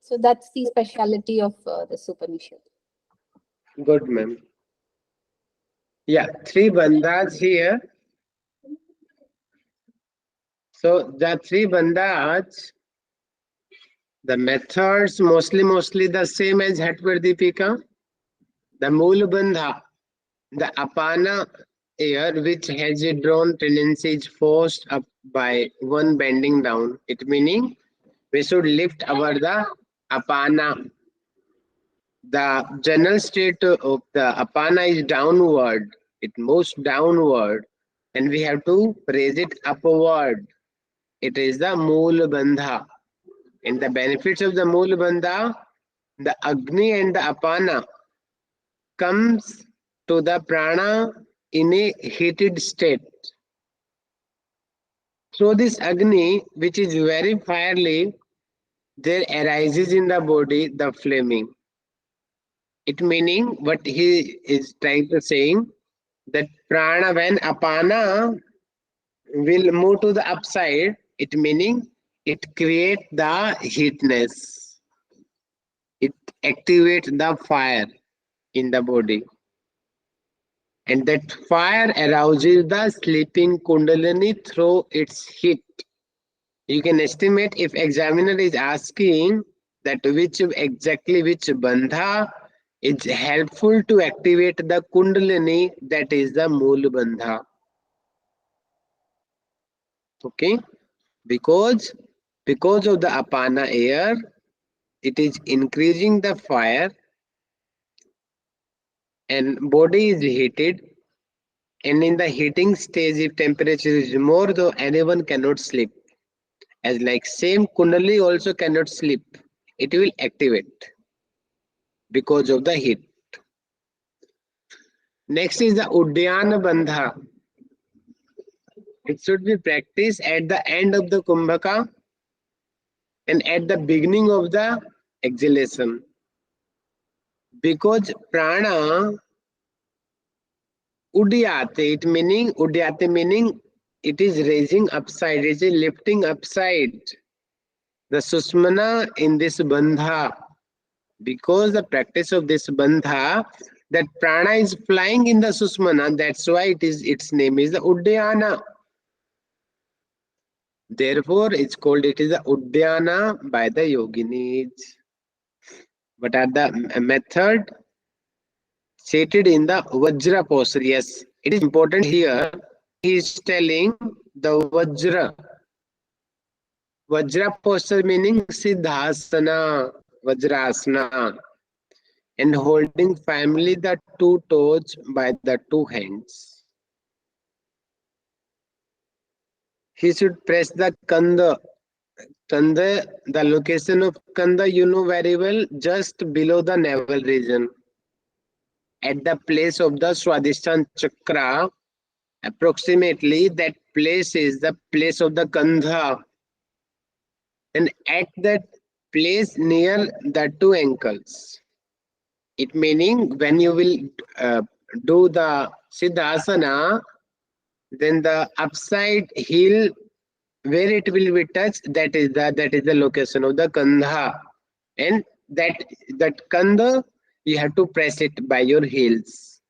So that's the speciality of this Upanishad. Good, ma'am. Yeah, three bandhas here. So the three bandhas, the methods mostly the same as Hat Pradipika. The Mool Bandha, the Apana air which has a drawn tendency is forced up by one bending down. It meaning we should lift our the apana. The general state of the apana is downward. It moves downward, and we have to raise it upward. It is the mool bandha. And the benefits of the mool bandha, the agni and the apana comes to the prana in a heated state. So this agni, which is very fiery, there arises in the body the flaming. It meaning what he is trying to saying that prana when apana will move to the upside, it meaning it creates the heatness. It activates the fire in the body. And that fire arouses the sleeping Kundalini through its heat. You can estimate if examiner is asking that which bandha is helpful to activate the Kundalini, that is the Mool bandha. Okay, because of the apana air, it is increasing the fire and body is heated, and in the heating stage if temperature is more, though anyone cannot sleep, as like same Kundalini also cannot sleep, it will activate because of the heat. Next is the Uddiyana Bandha. It should be practiced at the end of the Kumbhaka and at the beginning of the exhalation. Because prana Uddiyate, Uddiyate meaning it is raising upside, it is lifting upside. The Susmana in this Bandha, because the practice of this Bandha, that prana is flying in the Susmana, that's why its name is the Uddiyana. Therefore, it's called it is the Uddiyana by the yoginis. What are the method? Stated in the Vajra posture. Yes, it is important here. He is telling the Vajra. Vajra posture meaning Siddhasana, Vajrasana, and holding firmly the two toes by the two hands. He should press the Kanda. Kanda, the location of Kanda you know very well, just below the navel region. At the place of the Swadhisthana Chakra, approximately that place is the place of the Kandha. And at that place near the two ankles. It meaning when you will do the Siddhasana, then the upside heel where it will be touched, that is the location of the Kandha. And that Kandha, you have to press it by your heels.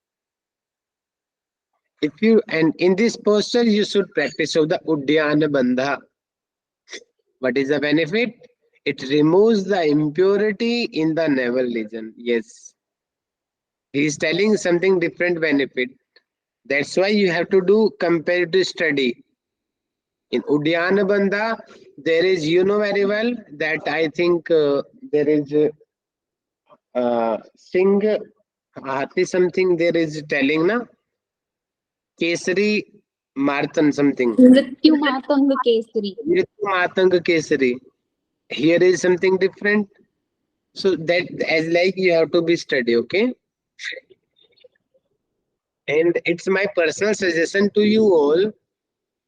And in this posture, you should practice of the Uddiyana Bandha. What is the benefit? It removes the impurity in the navel region. Yes. He is telling something different benefit. That's why you have to do comparative study. In Uddiyana Bandha, there is, you know very well, that I think there is Singh Hati something there is telling na Kesari Martan something. Mrityu Matanga Kesari. Mrityu Matanga Kesari. Here is something different. So that as like you have to be study, okay? And it's my personal suggestion to you all.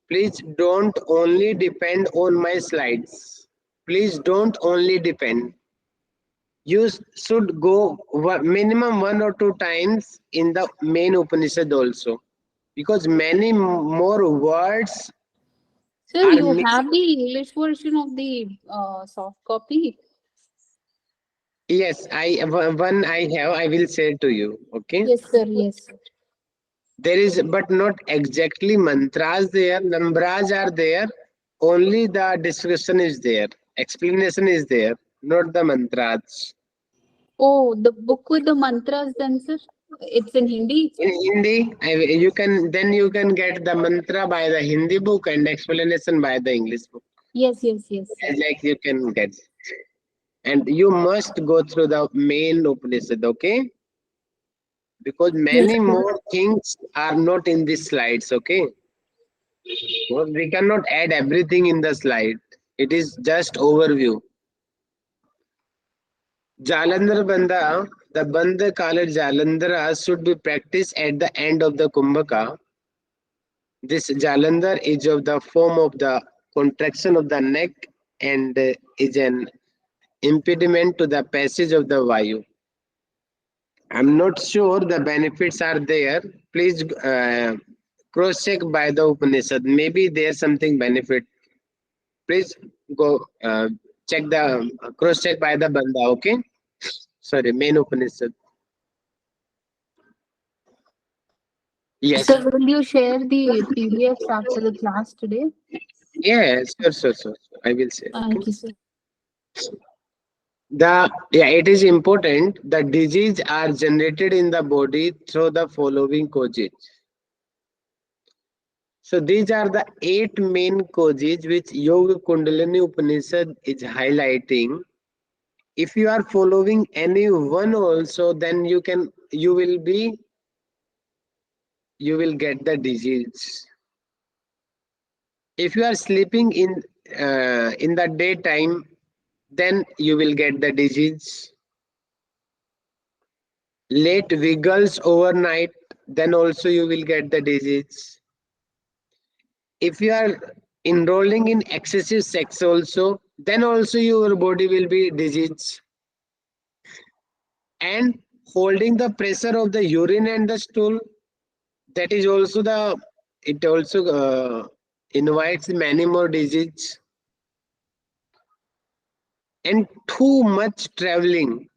Please don't only depend on my slides. Please don't only depend. You should go minimum 1 or 2 times in the main Upanishad also. Because many more words Sir, are you missing. have the English version of the soft copy? Yes, I will say to you. Okay. Yes, sir. Yes, sir. There is, but not exactly mantras there. Numbers are there. Only the description is there. Explanation is there, not the mantras. Oh, the book with the mantras then, sir? It's in Hindi. In Hindi, you can get the mantra by the Hindi book and explanation by the English book. Yes. Like you can get, and you must go through the main Upanishad, okay? Because many Yes, sir. more things are not in these slides, okay? Well, we cannot add everything in the slide. It is just overview. Jalandhar Bandha, the Bandha called Jalandhara should be practiced at the end of the Kumbhaka. This Jalandhar is of the form of the contraction of the neck and is an impediment to the passage of the Vayu. I'm not sure the benefits are there. Please cross check by the Upanishad. Maybe there's something benefit. Please go check the cross check by the Bandha, okay? Sorry, main Upanishad. Yes. So will you share the PDFs after the class today? Yes, sure. I will say. Thank Okay. you, sir. It is important. The diseases are generated in the body through the following causes. So these are the 8 main causes which Yoga Kundalini Upanishad is highlighting. If you are following any one also, then you will get the disease. If you are sleeping in the daytime, then you will get the disease. Late wiggles overnight, then also you will get the disease. If you are enrolling in excessive sex also, then also your body will be diseased. And holding the pressure of the urine and the stool, that is also it also invites many more diseases. And too much traveling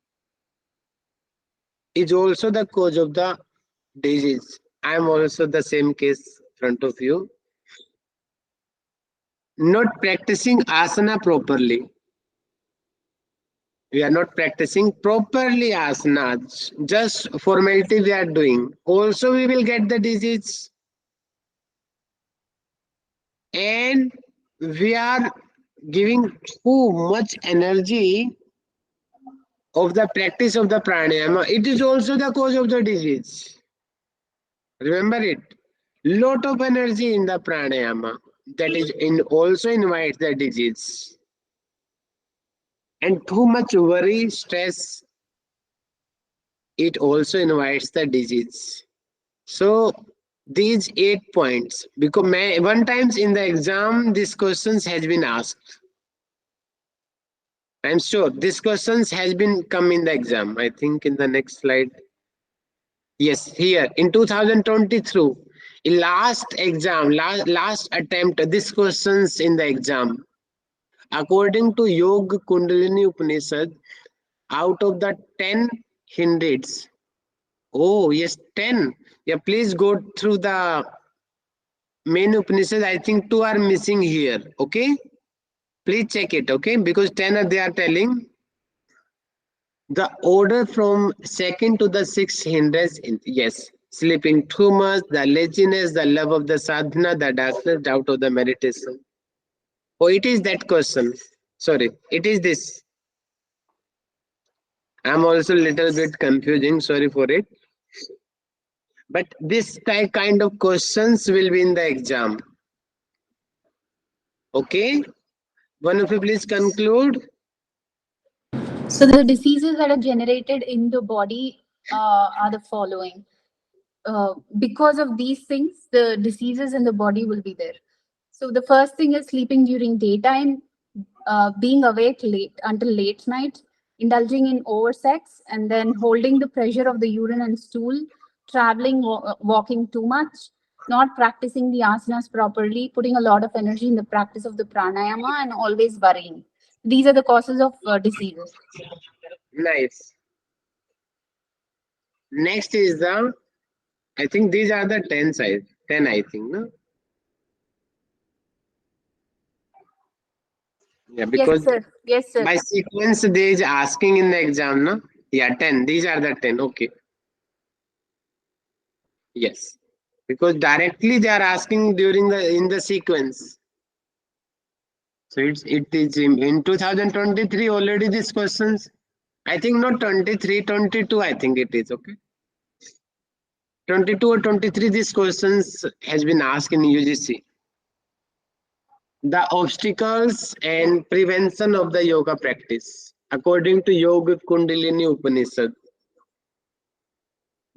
is also the cause of the disease. I am also the same case front of you. Not practicing asana properly. We are not practicing properly asanas. Just formality we are doing. Also we will get the disease. And we are giving too much energy of the practice of the pranayama. It is also the cause of the disease. Remember it. Lot of energy in the pranayama. That is also invites the disease. And too much worry, stress, it also invites the disease. So these 8 points, because one times in the exam, these questions has been asked. I'm sure these questions has been come in the exam. I think in the next slide. Yes, here in 2023, in last exam, last attempt, these questions in the exam. According to Yoga Kundalini Upanishad, out of the 10 hindrance, oh yes, 10. Yeah, please go through the main Upanishad. I think 2 are missing here. Okay, please check it. Okay, because 10 they are telling the order from second to the 6th hindrance. Yes, sleeping too much, the laziness, the love of the sadhana, the darkness, doubt of the meditation. Oh, it is that question. Sorry, it is this. I'm also a little bit confusing. Sorry for it. But this kind of questions will be in the exam. Okay. One of you please conclude. So the diseases that are generated in the body are the following. Because of these things, the diseases in the body will be there. So the first thing is sleeping during daytime, being awake until late night, indulging in oversex, and then holding the pressure of the urine and stool, traveling, walking too much, not practicing the asanas properly, putting a lot of energy in the practice of the pranayama, and always worrying. These are the causes of diseases. Nice. Next is I think these are the 10 size. 10 I think, no? Yeah, because Yes, sir. by sequence they is asking in the exam, no? Yeah, 10. These are the 10. Okay. Yes, because directly they are asking during the in the sequence. So it is in 2023 already these questions. I think not 23, 22. I think it is okay. 22 or 23. These questions has been asked in UGC. The obstacles and prevention of the yoga practice, according to Yoga Kundalini Upanishad.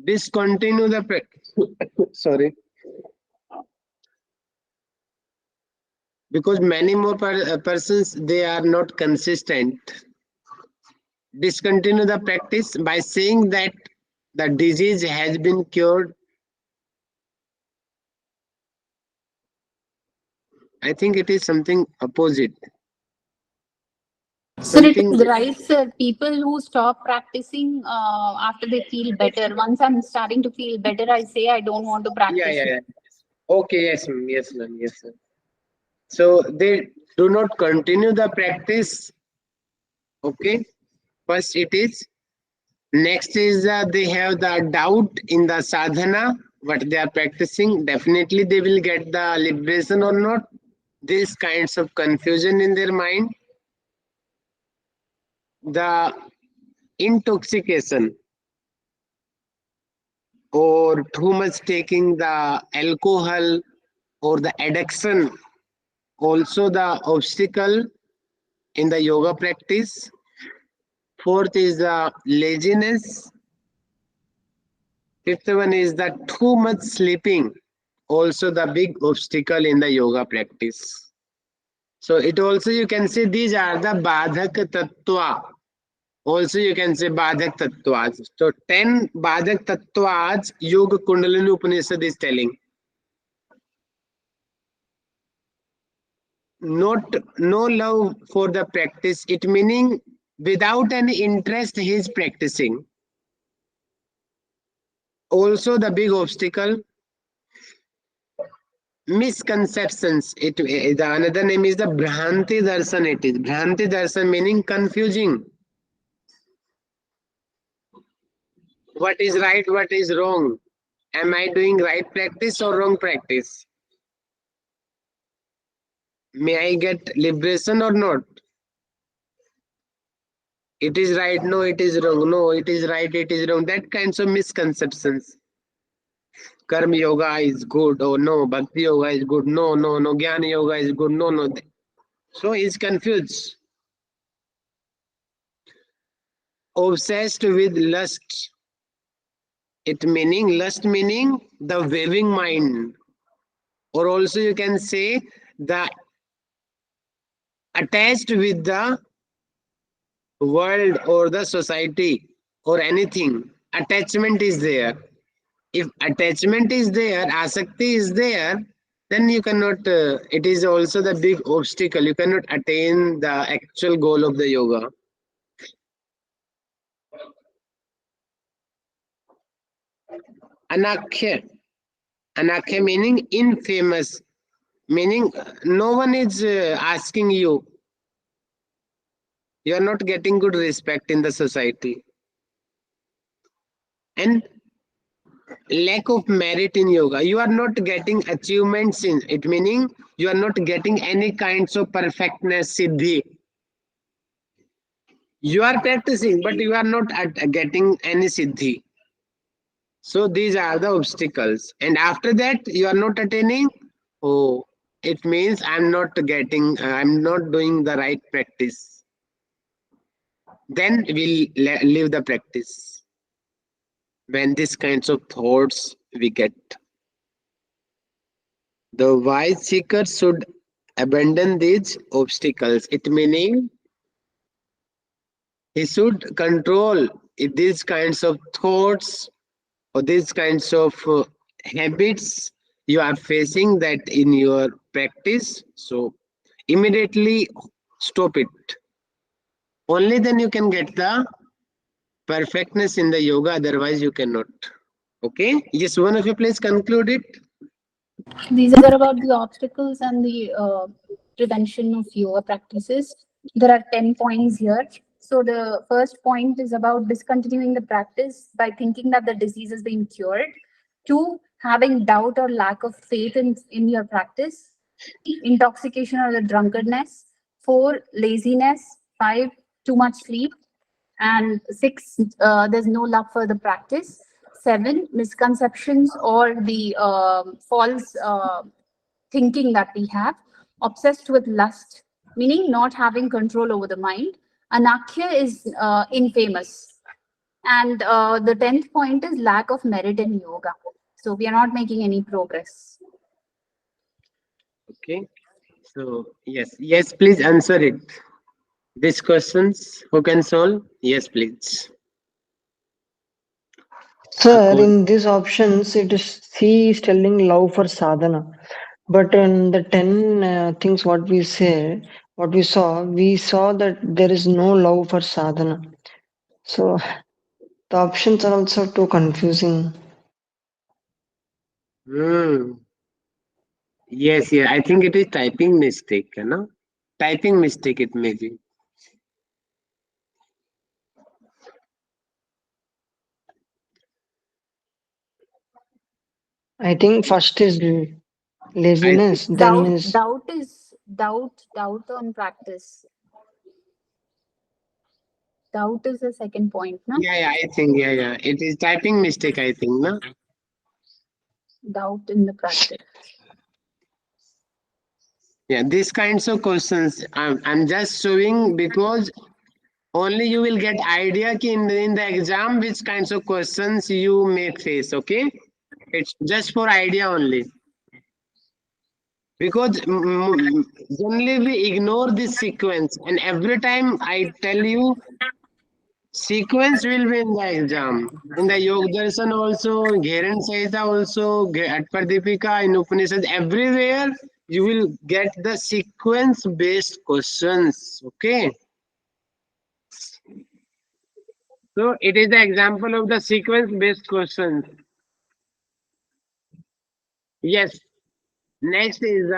Discontinue the practice. Sorry. Because many more persons, they are not consistent. Discontinue the practice by saying that the disease has been cured. I think it is something opposite. So it Something, is right, sir. People who stop practicing after they feel better. Once I'm starting to feel better, I say I don't want to practice. yeah. Okay, yes, ma'am, yes, ma'am, yes, sir. So they do not continue the practice. Okay, first it is. Next is they have the doubt in the sadhana, what they are practicing. Definitely they will get the liberation or not. These kinds of confusion in their mind. The intoxication or too much taking the alcohol or the addiction, also the obstacle in the yoga practice. Fourth is the laziness. Fifth one is the too much sleeping, also the big obstacle in the yoga practice. So it also you can say these are the badhak tattva. Also you can say badhak tattvas. So 10 badhak tattvas Yoga Kundalini Upanishad is telling. Not no love for the practice, it meaning without any interest he is practicing. Also the big obstacle, misconceptions. The another name is the Bhranti Darshan. It is Bhranti Darshan meaning confusing. What is right, what is wrong? Am I doing right practice or wrong practice? May I get liberation or not? It is right, no, it is wrong. No, it is right, it is wrong. That kinds of misconceptions. Karma yoga is good. Oh no, bhakti yoga is good. No, jnana yoga is good. No. So he's confused. Obsessed with lust. It meaning lust meaning the waving mind. Or also you can say the attached with the world or the society or anything. Attachment is there. If attachment is there, asakti is there, then you cannot, it is also the big obstacle. You cannot attain the actual goal of the yoga. Anakhya. Anakhya meaning infamous. Meaning no one is asking you. You are not getting good respect in the society. And lack of merit in yoga. You are not getting achievements in it, meaning you are not getting any kinds of perfectness, siddhi. You are practicing, but you are not getting any siddhi. So these are the obstacles. And after that, you are not attaining. Oh, it means I'm not getting, I'm not doing the right practice. Then we'll leave the practice. When these kinds of thoughts we get. The wise seeker should abandon these obstacles. It meaning he should control these kinds of thoughts or these kinds of habits you are facing that in your practice. So immediately stop it. Only then you can get the perfectness in the yoga, otherwise you cannot. Okay, yes, one of you please conclude it. These are about the obstacles and the prevention of yoga practices. There are 10 points here. So the first point is about discontinuing the practice by thinking that the disease has been cured. 2, having doubt or lack of faith in your practice. Intoxication or the drunkenness. 4, laziness. 5, too much sleep. And 6, there's no love for the practice. 7, misconceptions or the false thinking that we have. Obsessed with lust, meaning not having control over the mind. Anakhya is infamous. And the 10th point is lack of merit in yoga. So we are not making any progress. Okay. So yes, please answer it. These questions, who can solve? Yes, please. Sir, Akul. in these options, it is C is telling love for sadhana. But in the 10 things what we saw, we saw that there is no love for sadhana. So the options are also too confusing. Yes, yeah. I think it is typing mistake, you know? Typing mistake it may be. I think first is laziness, then Doubt, is doubt is doubt on practice. Doubt is the second point, no? Yeah, I think, yeah. It is typing mistake, I think, no? Doubt in the practice. Yeah, these kinds of questions I'm just showing because only you will get idea ki in the exam which kinds of questions you may face, okay? It's just for idea only. Because generally we ignore this sequence and every time I tell you sequence will be in the exam. In the Yoga Darshan also, Gheran Sahita also, Atpar Deepika, in Upanishad, everywhere you will get the sequence based questions. Okay. So it is the example of the sequence based questions. Yes. Next is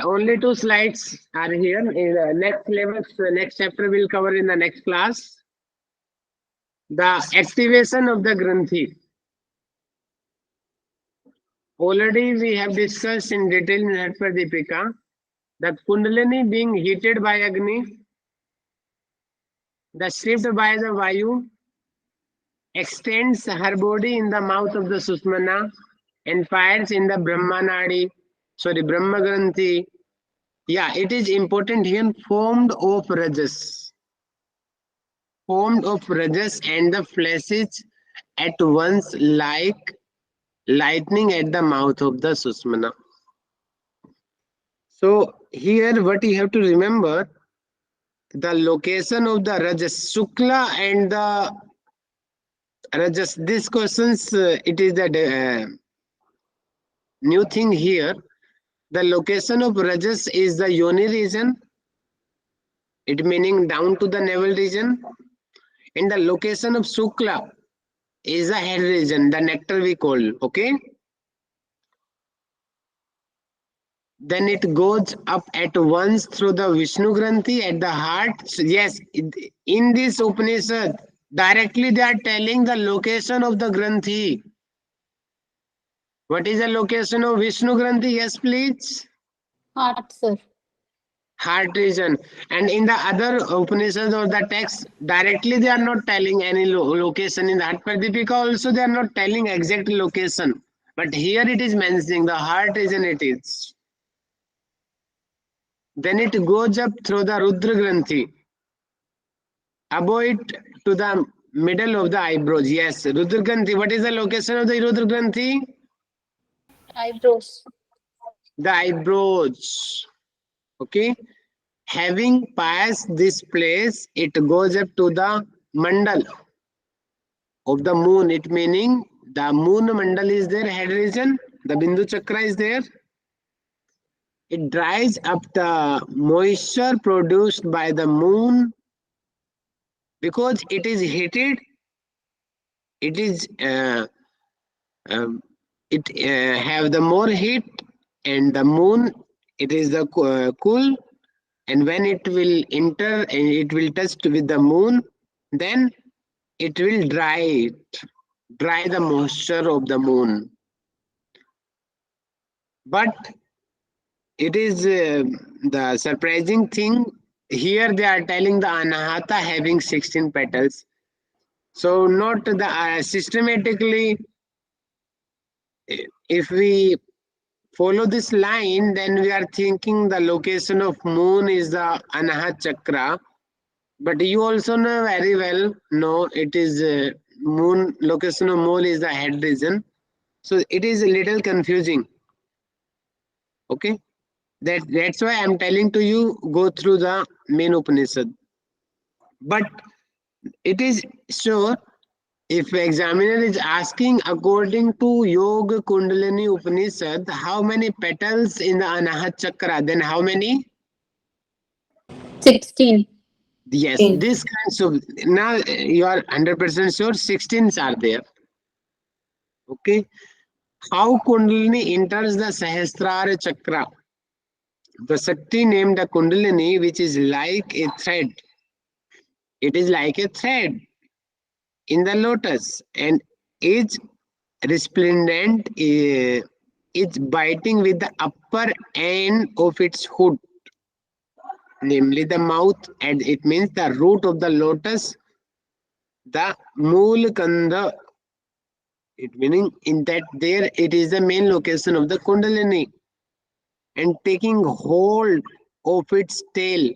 only 2 slides are here. In the next syllabus, next chapter will cover in the next class. The activation of the Granthi. Already we have discussed in detail in Atpar Deepika that Kundalini being heated by Agni, the stripped by the Vayu, extends her body in the mouth of the Susmana and fires in the Brahma Granthi. Yeah, it is important here, formed of Rajas. Formed of Rajas and the flashes at once like lightning at the mouth of the Susmana. So here what you have to remember, the location of the Rajas, Shukla and the Rajas, these questions, it is the new thing here. The location of Rajas is the Yoni region, it meaning down to the navel region. And the location of Shukla is the head region, the nectar we call, okay? Then it goes up at once through the Vishnu Granthi at the heart. So yes, in this Upanishad, directly they are telling the location of the Granthi. What is the location of Vishnu Granthi? Yes, please. Heart, sir. Heart region. And in the other Upanishads or the text, directly they are not telling any location. In the Atpar Deepika also they are not telling exact location. But here it is mentioning the heart region it is. Then it goes up through the Rudra Granthi. Above it to the middle of the eyebrows. Yes, Rudra Granthi. What is the location of the Rudra Granthi? Eyebrows. The eyebrows. Okay. Having passed this place, it goes up to the mandal of the moon. It meaning the moon mandal is there, head region. The Bindu Chakra is there. It dries up the moisture produced by the moon because it is heated. It is have the more heat, and the moon it is the cool, and when it will enter and it will touch with the moon, then it will dry it. dry the moisture of the moon. But it is the surprising thing. Here they are telling the Anahata having 16 petals. So not the systematically, if we follow this line, then we are thinking the location of moon is the Anahat Chakra. But you also know very well, no, it is moon, location of moon is the head region. So it is a little confusing. Okay. That's why I'm telling to you, go through the main Upanishad. But it is sure, if examiner is asking according to Yoga Kundalini Upanishad, how many petals in the Anahat Chakra, then how many? 16. Yes, this kinds of, now you are 100% sure 16s are there. Okay. How Kundalini enters the Sahasrara Chakra? The Shakti named the Kundalini, which is like a thread. It is like a thread in the lotus, and each resplendent is biting with the upper end of its hood, namely the mouth, and it means the root of the lotus, the mool kanda. It meaning in that there it is the main location of the Kundalini, and taking hold of its tail.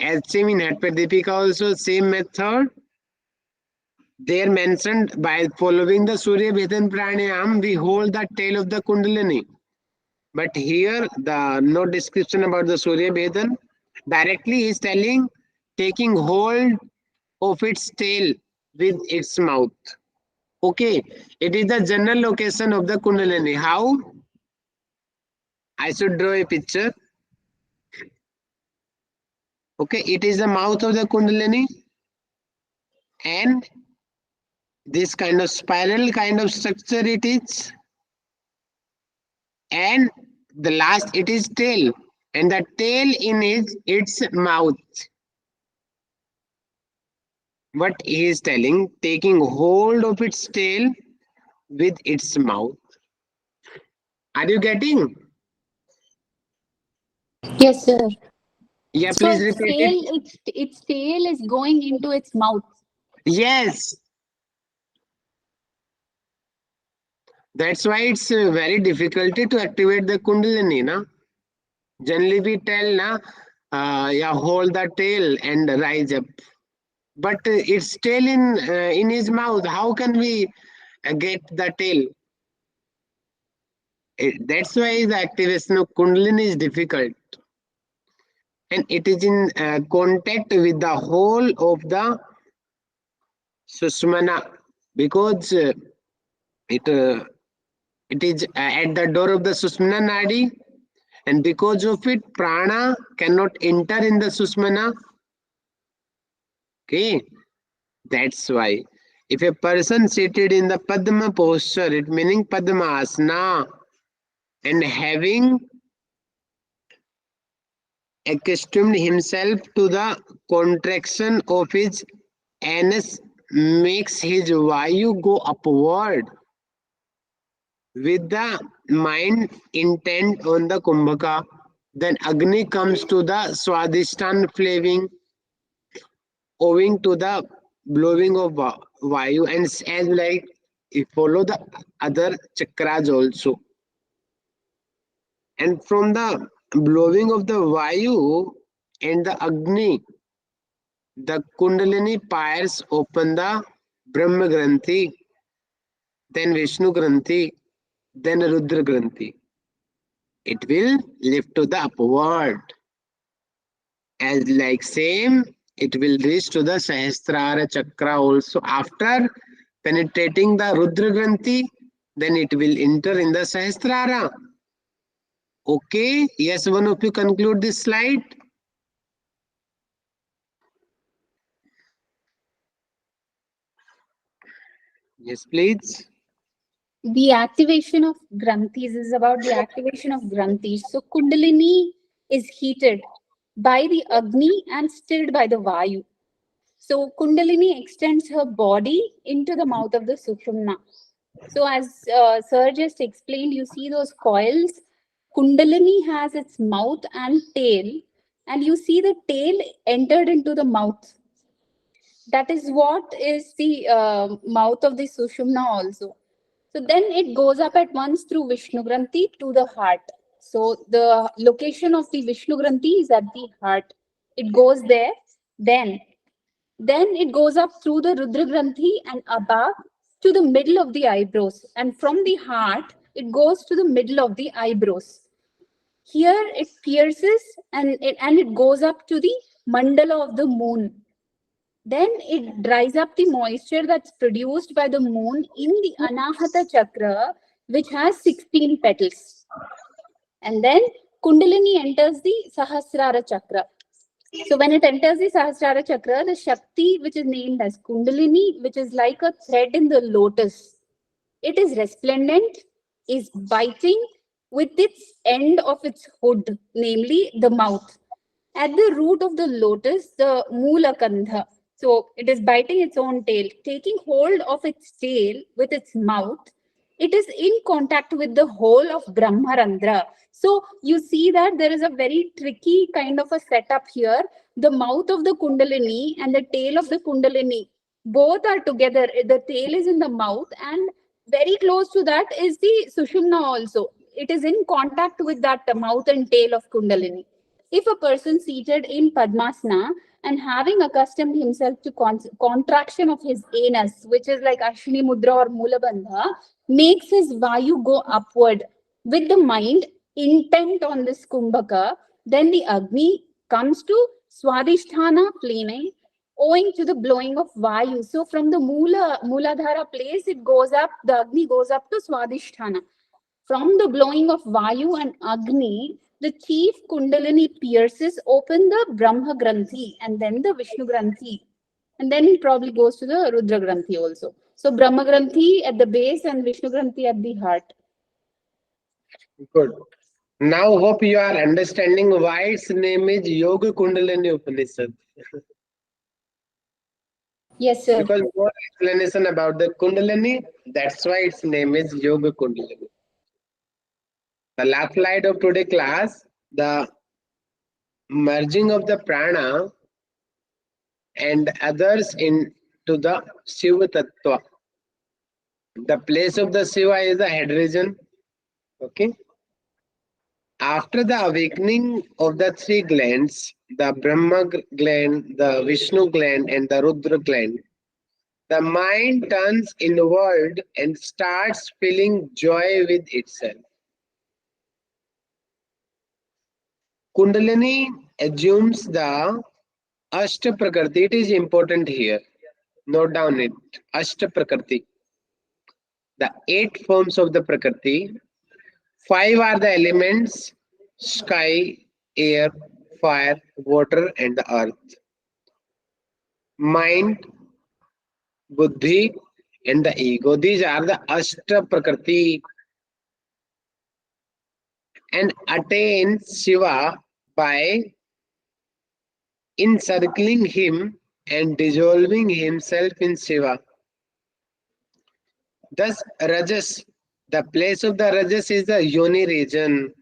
As same in Hatpadipika also same method. They are mentioned by following the Surya Bhedan Pranayam, we hold the tail of the Kundalini. But here, the no description about the Surya Bhedan. Directly, he is telling taking hold of its tail with its mouth. Okay, it is the general location of the Kundalini. How? I should draw a picture. Okay, it is the mouth of the Kundalini, and this kind of spiral kind of structure it is, and the last it is tail, and the tail in its mouth. What he is telling, taking hold of its tail with its mouth. Are you getting? Yes, sir. Yeah, So please repeat it. its tail is going into its mouth. Yes, that's why it's very difficult to activate the Kundalini, na? Generally we tell, na, yeah, hold the tail and rise up. But it's tail in his mouth. How can we get the tail? That's why the activation of Kundalini is difficult. And it is in contact with the whole of the Sushmana, because it is at the door of the Sushmana Nadi, and because of it, prana cannot enter in the Sushmana. Okay, that's why. If a person seated in the Padma posture, it meaning Padmasana, and having accustomed himself to the contraction of his anus, makes his vayu go upward with the mind intent on the kumbhaka, then Agni comes to the Swadhisthana flaving, owing to the blowing of Vayu, and as like if follow the other chakras also. And from the blowing of the Vayu and the Agni, the Kundalini pyres open the Brahma Granthi, then Vishnu Granthi, then Rudra Granthi. It will lift to the upward. As like same, it will reach to the Sahasrara Chakra also. After penetrating the Rudra Granthi, then it will enter in the Sahasrara. Okay, yes, one of you conclude this slide. Yes, please. The activation of granthis is about the activation of granthis. So Kundalini is heated by the Agni and stilled by the Vayu. So Kundalini extends her body into the mouth of the Sushumna. So as Sir just explained, you see those coils. Kundalini has its mouth and tail, and you see the tail entered into the mouth. That is what is the mouth of the Sushumna also. So then it goes up at once through Vishnu Granthi to the heart. So the location of the Vishnu Granthi is at the heart. It goes there, then it goes up through the Rudra Granthi and above to the middle of the eyebrows. And from the heart, it goes to the middle of the eyebrows. Here it pierces and it goes up to the mandala of the moon. Then it dries up the moisture that's produced by the moon in the Anahata Chakra, which has 16 petals. And then Kundalini enters the Sahasrara Chakra. So when it enters the Sahasrara Chakra, the Shakti, which is named as Kundalini, which is like a thread in the lotus, it is resplendent, is biting with its end of its hood, namely the mouth. At the root of the lotus, the Mula Kandha. So it is biting its own tail, taking hold of its tail with its mouth. It is in contact with the whole of Brahmarandra. So you see that there is a very tricky kind of a setup here. The mouth of the Kundalini and the tail of the Kundalini, both are together. The tail is in the mouth, and very close to that is the Sushumna also. It is in contact with that mouth and tail of Kundalini. If a person seated in Padmasana and having accustomed himself to contraction of his anus, which is like Ashwini Mudra or Mula Bandha, makes his Vayu go upward with the mind intent on this Kumbhaka, then the Agni comes to Swadhisthana plane owing to the blowing of Vayu. So from the Muladhara place, it goes up, the Agni goes up to Swadhisthana. From the blowing of Vayu and Agni, the chief Kundalini pierces open the Brahma Granthi and then the Vishnu Granthi. And then it probably goes to the Rudra Granthi also. So Brahma Granthi at the base and Vishnu Granthi at the heart. Good. Now hope you are understanding why its name is Yoga Kundalini Upanishad. Yes, sir. Because more explanation about the Kundalini, that's why its name is Yoga Kundalini. The last slide of today's class, the merging of the prana and others into the Shiva Tattva. The place of the Shiva is the head region. Okay. After the awakening of the three glands, the Brahma gland, the Vishnu gland, and the Rudra gland, the mind turns inward and starts feeling joy with itself. Kundalini assumes the Ashta Prakriti. It is important here. Note down it. Ashta Prakriti. The 8 forms of the Prakriti. 5 are the elements: sky, air, fire, water, and the earth. Mind, buddhi, and the ego. These are the Ashta Prakriti. And attains Shiva by encircling him and dissolving himself in Shiva. Thus, Rajas, the place of the Rajas is the Yoni region.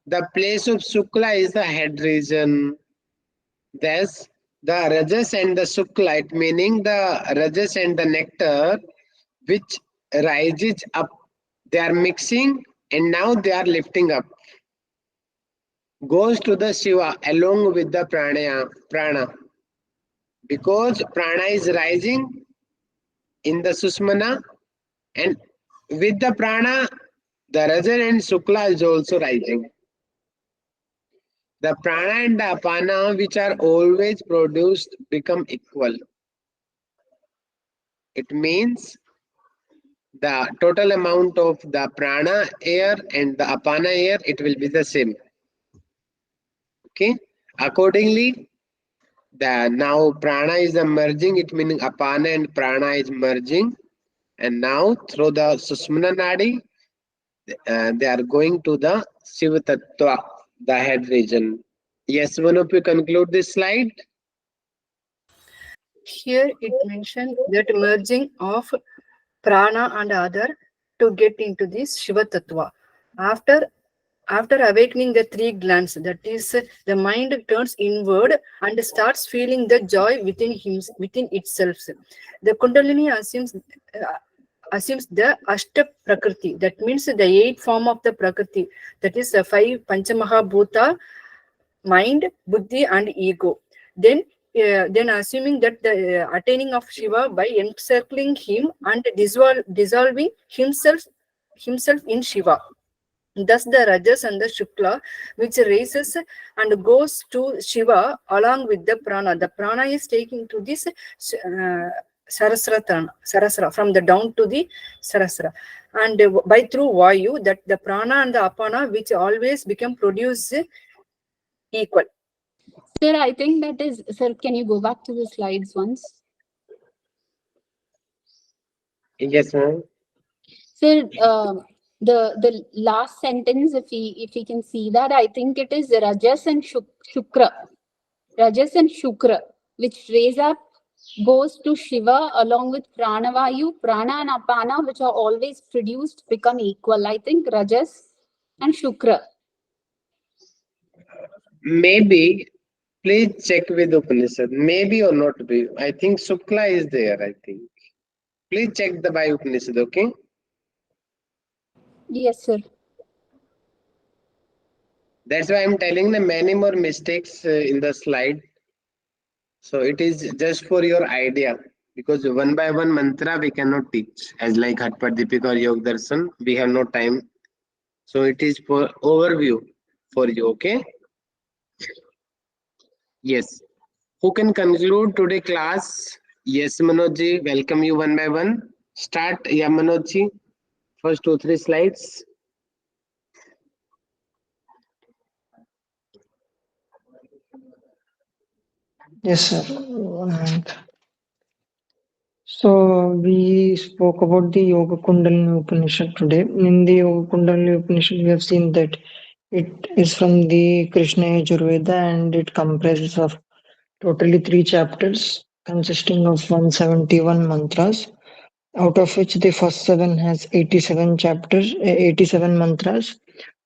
The place of Shukla is the head region. Thus, the Rajas and the Shukla, it meaning the Rajas and the nectar, which rises up, they are mixing and now they are lifting up, goes to the Shiva along with the prana. Because prana is rising in the Susmana, and with the prana, the Rajan and Shukla is also rising. The prana and the apana, which are always produced, become equal. It means the total amount of the prana air and the apana air, it will be the same. Okay. Accordingly, the now prana is merging, it meaning apana and prana is merging, and now through the Susmana Nadi, they are going to the Shiva Tattva, the head region. Yes, one of you conclude this slide. Here it mentioned that merging of prana and other to get into this Shiva Tattva. After after awakening the three glands, that is, the mind turns inward and starts feeling the joy within itself. The Kundalini assumes the Ashta Prakriti, that means the eight form of the Prakriti, that is the five Panchamaha Bhuta, mind, buddhi, and ego. Then assuming that the attaining of Shiva by encircling him and dissolving himself in Shiva. Thus, the Rajas and the Shukla, which raises and goes to Shiva along with the prana. The prana is taken to this Sarasra, from the down to the Sarasra. And by through Vayu, that the prana and the apana, which always become produced equal. Sir, I think that is, sir, can you go back to the slides once? Yes, ma'am. Sir, the last sentence, if we can see that, I think it is Rajas and Shukra. Rajas and Shukra, which raise up, goes to Shiva along with Pranavayu, Prana and Apana, which are always produced, become equal. I think Rajas and Shukra. Maybe, please check with Upanishad. Maybe or not be. I think Shukla is there, I think. Please check the by Upanishad, okay? Yes, sir. That's why I'm telling the many more mistakes in the slide. So it is just for your idea. Because one by one mantra we cannot teach. As like Hatpat Deepika or Yog Darshan, we have no time. So it is for overview for you, okay? Yes. Who can conclude today class? Yes, Manojji, welcome you one by one. Start, yeah, Manojji. First 2-3 slides. Yes, sir. And so we spoke about the Yoga Kundalini Upanishad today. In the Yoga Kundalini Upanishad, we have seen that it is from the Krishna Yajurveda and it comprises of totally 3 chapters consisting of 171 mantras, out of which the first 7 has 87 mantras.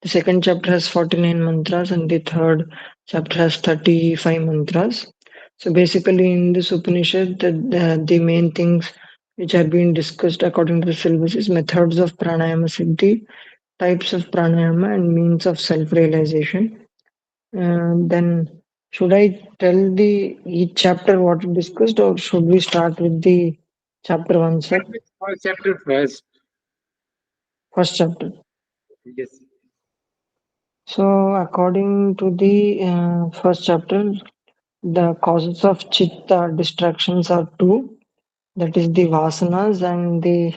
The second chapter has 49 mantras and the third chapter has 35 mantras. So basically in this Upanishad, the main things which have been discussed according to the syllabus is methods of pranayama siddhi, types of pranayama and means of self-realization. Then should I tell the each chapter what we discussed or should we start with the chapter 1, sir? Start with first chapter first. First chapter. Yes. So according to the first chapter, the causes of chitta distractions are two. That is the vasanas and the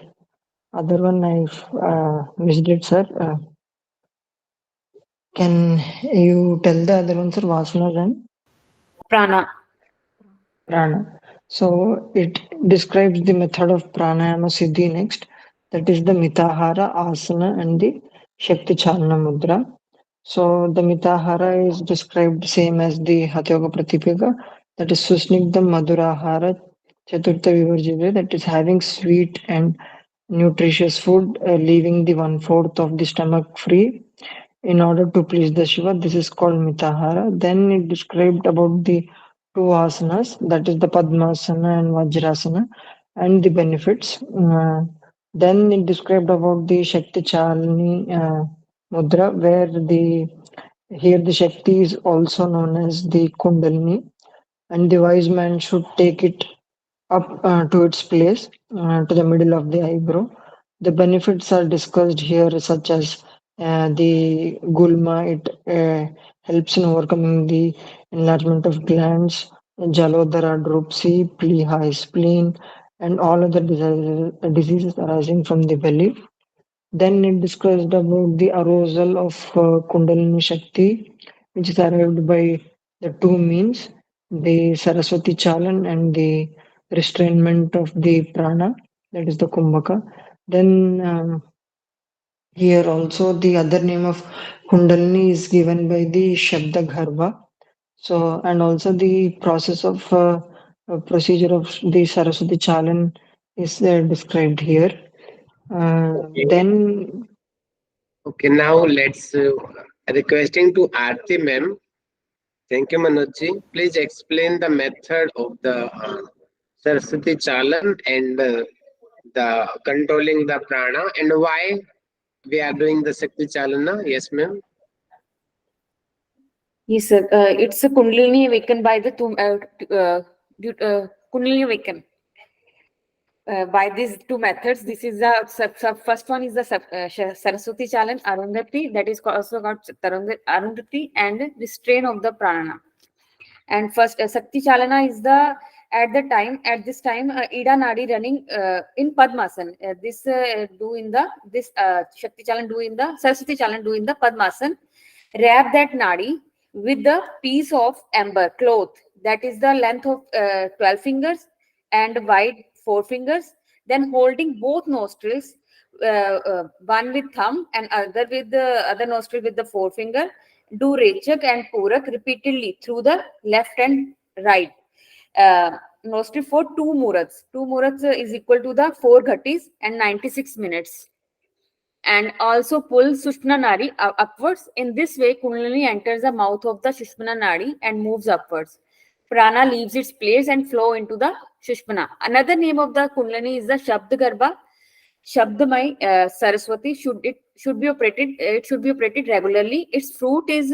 other one I've missed it, sir. Can you tell the other one, sir? Vasanas and Prana. prana. So it describes the method of pranayama siddhi next. That is the mitahara, asana, and the shakti chalana mudra. So the mitahara is described same as the hatha yoga pratipika. That is susnigdha madhurahara chaturtha vivarjive. That is having sweet and nutritious food, leaving the 1/4 of the stomach free in order to please the Shiva. This is called Mitahara. Then it described about the two asanas, that is the Padmasana and Vajrasana, and the benefits. Then it described about the Shakti Chalani Mudra, where the here the Shakti is also known as the Kundalini, and the wise man should take it up to its place, to the middle of the eyebrow. The benefits are discussed here, such as the gulma, it helps in overcoming the enlargement of glands, jalodhara, dropsy, pliha, spleen, and all other diseases arising from the belly. Then it discussed about the arousal of Kundalini Shakti, which is arrived by the two means, the Saraswati Chalan and the restrainment of the prana, that is the Kumbhaka. Then here also the other name of Kundalini is given by the Shabda Garbha. So, and also the process of procedure of the Saraswati Chalan is described here. Then Okay, now let's requesting to Aarti ma'am. Thank you, Manojji. Please explain the method of the Saraswati Chalan and the controlling the prana and why we are doing the Shakti Chalana. Yes, ma'am. Yes, sir. It's a Kundalini awakened by the Kundalini awaken. By these two methods, this is the first one is the Saraswati Chalan Arundhati, that is also called Arundhati, and restraint of the prana. And first Shakti Chalana is the at this time Ida Nadi running in Padmasan. This Shakti Chalan do in the Saraswati Chalan do in the Padmasan. Wrap that Nadi with the piece of amber cloth that is the length of 12 fingers and wide 4 fingers. Then holding both nostrils, one with thumb and other with the other nostril with the forefinger. Do Rechak and Purak repeatedly through the left and right nostril for 2 murats. 2 murats is equal to the 4 ghatis and 96 minutes. And also pull Sushmana Nadi upwards. In this way, Kundalini enters the mouth of the Sushmana Nadi and moves upwards. Prana leaves its place and flow into the Sushmana. Another name of the Kundalini is the Shabd Garbha. Shabdamai Saraswati should be operated regularly. Its fruit is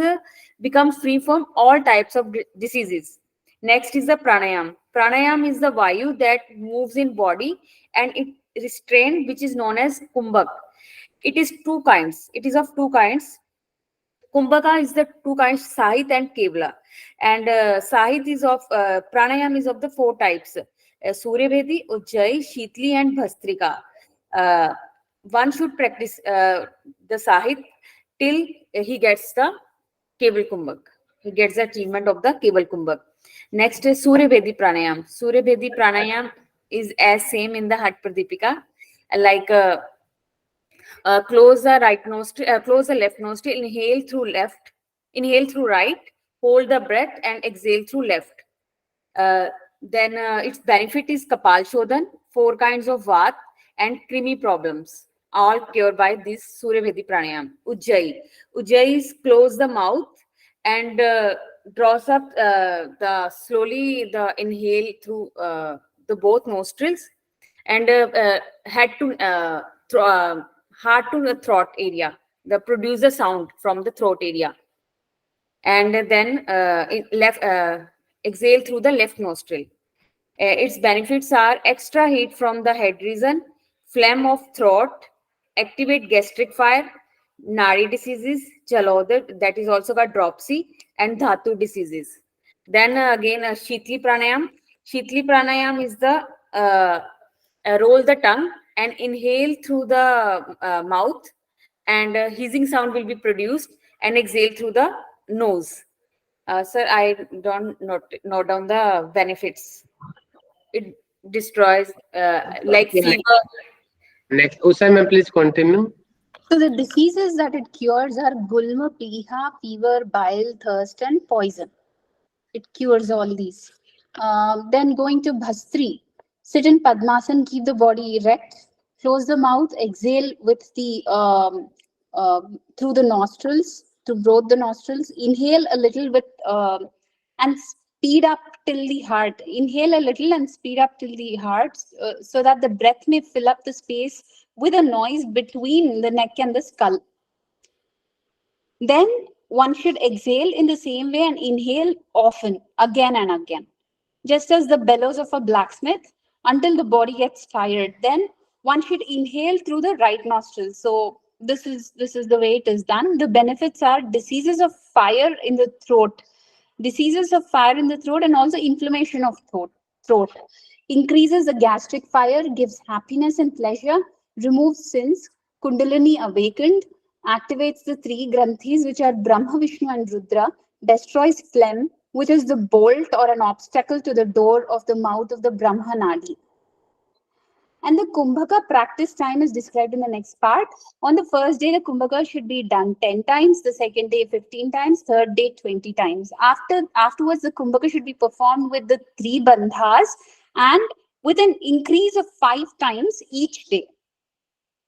becomes free from all types of diseases. Next is the pranayam. Pranayam is the vayu that moves in body and it restraint, which is known as kumbhak. It is two kinds. It is of two kinds. Kumbhaka is the two kinds, Sahit and Kevla. And Sahit is of pranayam is of the 4 types: Suryabhedi, Ujjayi, Shitli, and Bhastrika. One should practice the Sahit till he gets the Keval Kumbhak. He gets the achievement of the Keval Kumbhak. Next is Suryabhedi Pranayam. Suryabhedi Pranayam is as same in the Hat Pradipika. Like close the right nostril, close the left nostril, inhale through right, hold the breath and exhale through left. Then its benefit is Kapal Shodhan, 4 kinds of Vat and Krimi problems, all cured by this Suryabhedi Pranayam. Ujjayi is close the mouth and draws up slowly the inhale through the both nostrils and head to heart to the throat area, the produce the sound from the throat area. And then exhale through the left nostril. Its benefits are extra heat from the head region, phlegm of throat, activate gastric fire, nari diseases, jalodar, that is also got dropsy, and dhatu diseases. Then again Shitli Pranayam. Shitli Pranayam is the roll the tongue and inhale through the mouth, and hissing sound will be produced, and exhale through the nose. Sir, I don't note down the benefits. It destroys like Okay, fever. next, Usai ma'am, please continue. So the diseases that it cures are gulma, pliha, fever, bile, thirst, and poison. It cures all these. Then going to Bhastri. Sit in Padmasan, keep the body erect, close the mouth, exhale with the through the nostrils, through both the nostrils. Inhale a little bit and speed up till the heart. Inhale a little and speed up till the heart so that the breath may fill up the space with a noise between the neck and the skull. Then one should exhale in the same way and inhale often, again and again, just as the bellows of a blacksmith, until the body gets tired. Then one should inhale through the right nostril. So this is the way it is done. The benefits are diseases of fire in the throat, and also inflammation of throat. Increases the gastric fire, gives happiness and pleasure, removes sins, Kundalini awakened, activates the 3 granthis, which are Brahma, Vishnu, and Rudra, destroys phlegm, which is the bolt or an obstacle to the door of the mouth of the Brahma Nadi. And the Kumbhaka practice time is described in the next part. On the first day, the Kumbhaka should be done 10 times, the second day 15 times, third day 20 times. Afterwards, the Kumbhaka should be performed with the 3 bandhas and with an increase of 5 times each day.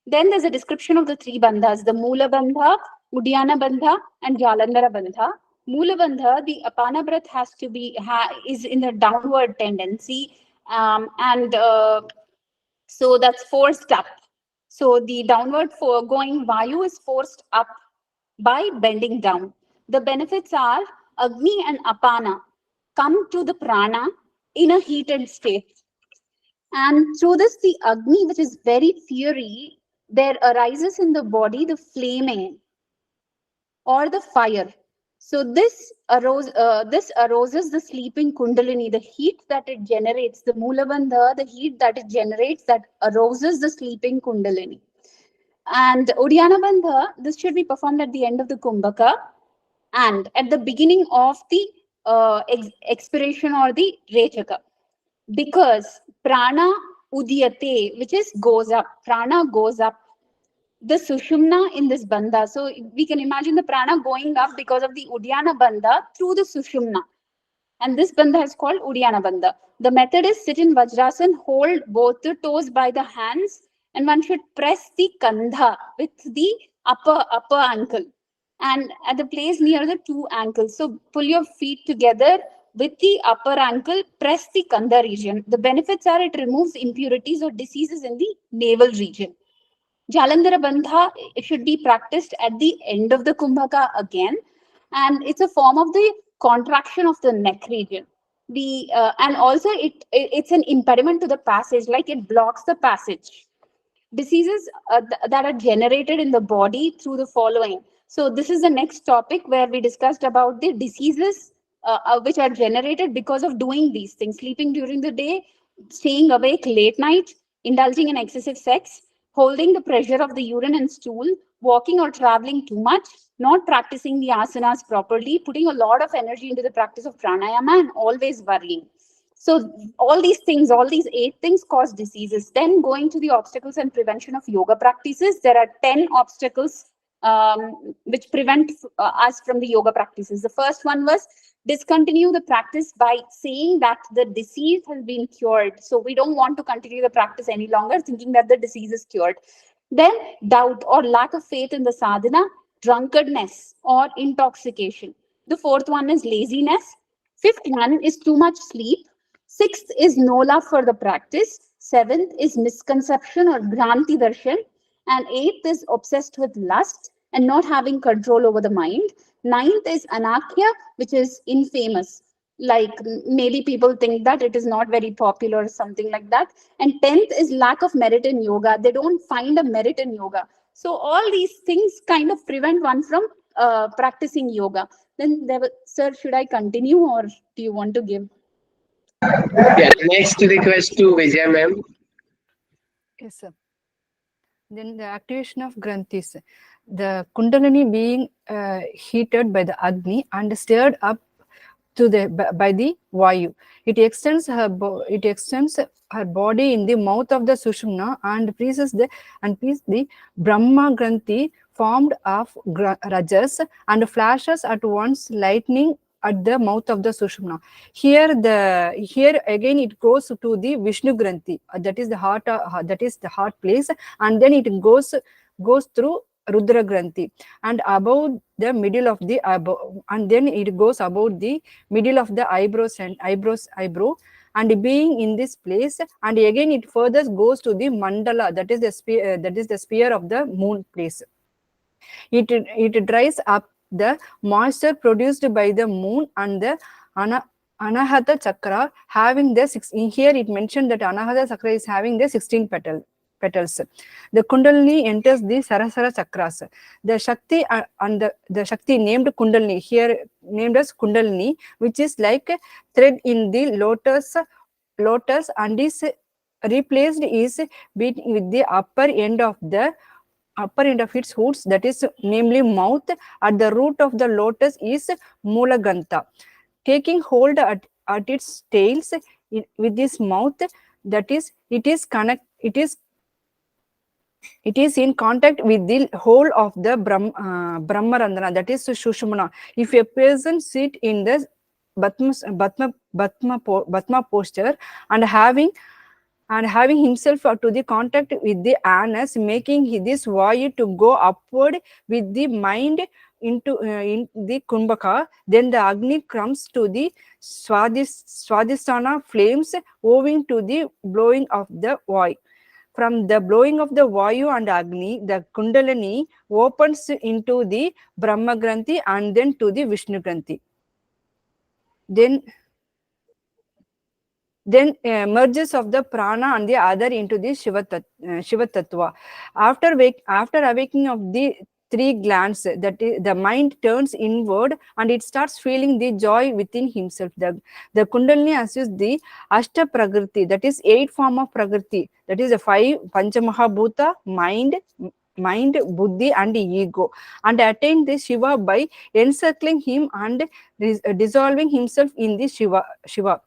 Then there's a description of the 3 bandhas, the Moola Bandha, Udyana Bandha, and Jalandhara Bandha. Moola Bandha, the Apana breath has to be, is in the downward tendency, so that's forced up. So the downward going Vayu is forced up by bending down. The benefits are Agni and Apana come to the prana in a heated state. And through this, the Agni, which is very fiery, there arises in the body the flaming or the fire. So this arouses the sleeping Kundalini, the heat that it generates, the Moolabandha, the heat that it generates that arouses the sleeping Kundalini. And Udyana Bandha, this should be performed at the end of the Kumbhaka and at the beginning of the expiration or the Rechaka. Because prana udiyate, which is goes up, prana goes up. The sushumna in this bandha. So we can imagine the prana going up because of the Udyana bandha through the sushumna. And this bandha is called Udyana bandha. The method is sit in Vajrasan, hold both the toes by the hands, and one should press the kandha with the upper ankle and at the place near the 2 ankles. So pull your feet together with the upper ankle, press the kandha region. The benefits are it removes impurities or diseases in the navel region. Jalandhara Bandha, it should be practiced at the end of the Kumbhaka again. And it's a form of the contraction of the neck region. And also it's an impediment to the passage, like it blocks the passage. Diseases that are generated in the body through the following. So this is the next topic where we discussed about the diseases which are generated because of doing these things: sleeping during the day, staying awake late night, indulging in excessive sex, holding the pressure of the urine and stool, walking or traveling too much, not practicing the asanas properly, putting a lot of energy into the practice of pranayama, and always worrying. So all these things, all these 8 things cause diseases. Then going to the obstacles and prevention of yoga practices, there are 10 obstacles which prevent us from the yoga practices. The first one was discontinue the practice by saying that the disease has been cured. So we don't want to continue the practice any longer thinking that the disease is cured. Then doubt or lack of faith in the sadhana, drunkenness or intoxication. The 4th one is laziness. 5th one is too much sleep. 6th is no love for the practice. 7th is misconception or Granti Darshan. And 8th is obsessed with lust and not having control over the mind. 9th is Anakhya, which is infamous. Like maybe people think that it is not very popular or something like that. And 10th is lack of merit in yoga. They don't find a merit in yoga. So all these things kind of prevent one from practicing yoga. Then, sir, should I continue or do you want to give? Yeah, next request to Vijay ma'am. Yes, sir. Then the activation of granthis. The Kundalini being heated by the Agni and stirred up to by the Vayu. It extends her body in the mouth of the Sushumna and pleases the Brahma Granthi formed of Rajas and flashes at once lightning at the mouth of the Sushumna. Here again it goes to the Vishnu Granthi, that is the heart place, and then it goes through Rudra Granthi and above the middle of the eyebrow, and then it goes above the middle of the eyebrow, and being in this place, and again it further goes to the mandala, that is the sphere of the moon place. It dries up the moisture produced by the moon and the Anahata Chakra having the here it mentioned that Anahata Chakra is having the 16 petals. The Kundalini enters the Sarasara Chakras. The Shakti and the Shakti named Kundalini, here named as Kundalini, which is like a thread in the lotus and is replaced with the upper end of its hoods, that is namely mouth. At the root of the lotus is Mulaganta. Taking hold at its tails with this mouth, that is, it is it is in contact with the whole of the Brahmarandhana, that is Sushumna. If a person sit in the Batma posture and having himself to the contact with the anus, making this vayu to go upward with the mind into in the kumbhaka, then the Agni comes to the Swadhisthana flames owing to the blowing of the vayu. From the blowing of the vayu and Agni, the Kundalini opens into the Brahma Granthi and then to the Vishnu Granthi. Then merges of the prana and the other into the Shiva Tattva. After awakening of the three glands, that is, the mind turns inward and it starts feeling the joy within himself. The Kundalini assumes the Ashta Prakriti, that is 8 form of Prakriti, that is the 5 Panchamahabhuta, mind, buddhi and ego, and attain the Shiva by encircling him and dissolving himself in the Shiva.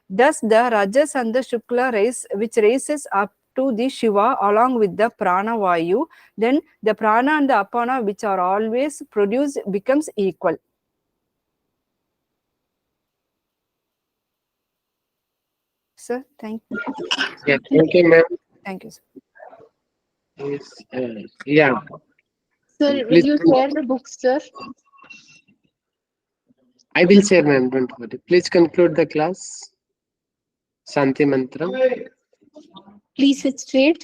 Thus, the Rajas and the Shukla race, which raises up to the Shiva along with the Prana Vayu, then the Prana and the Apana, which are always produced, becomes equal. Sir, thank you. Yeah, thank you, ma'am. Thank you, sir. Yes, yeah. Sir, will Please, you share the books, sir? I will share, ma'am. Don't worry. Please conclude the class. Shanti mantra. Please sit straight.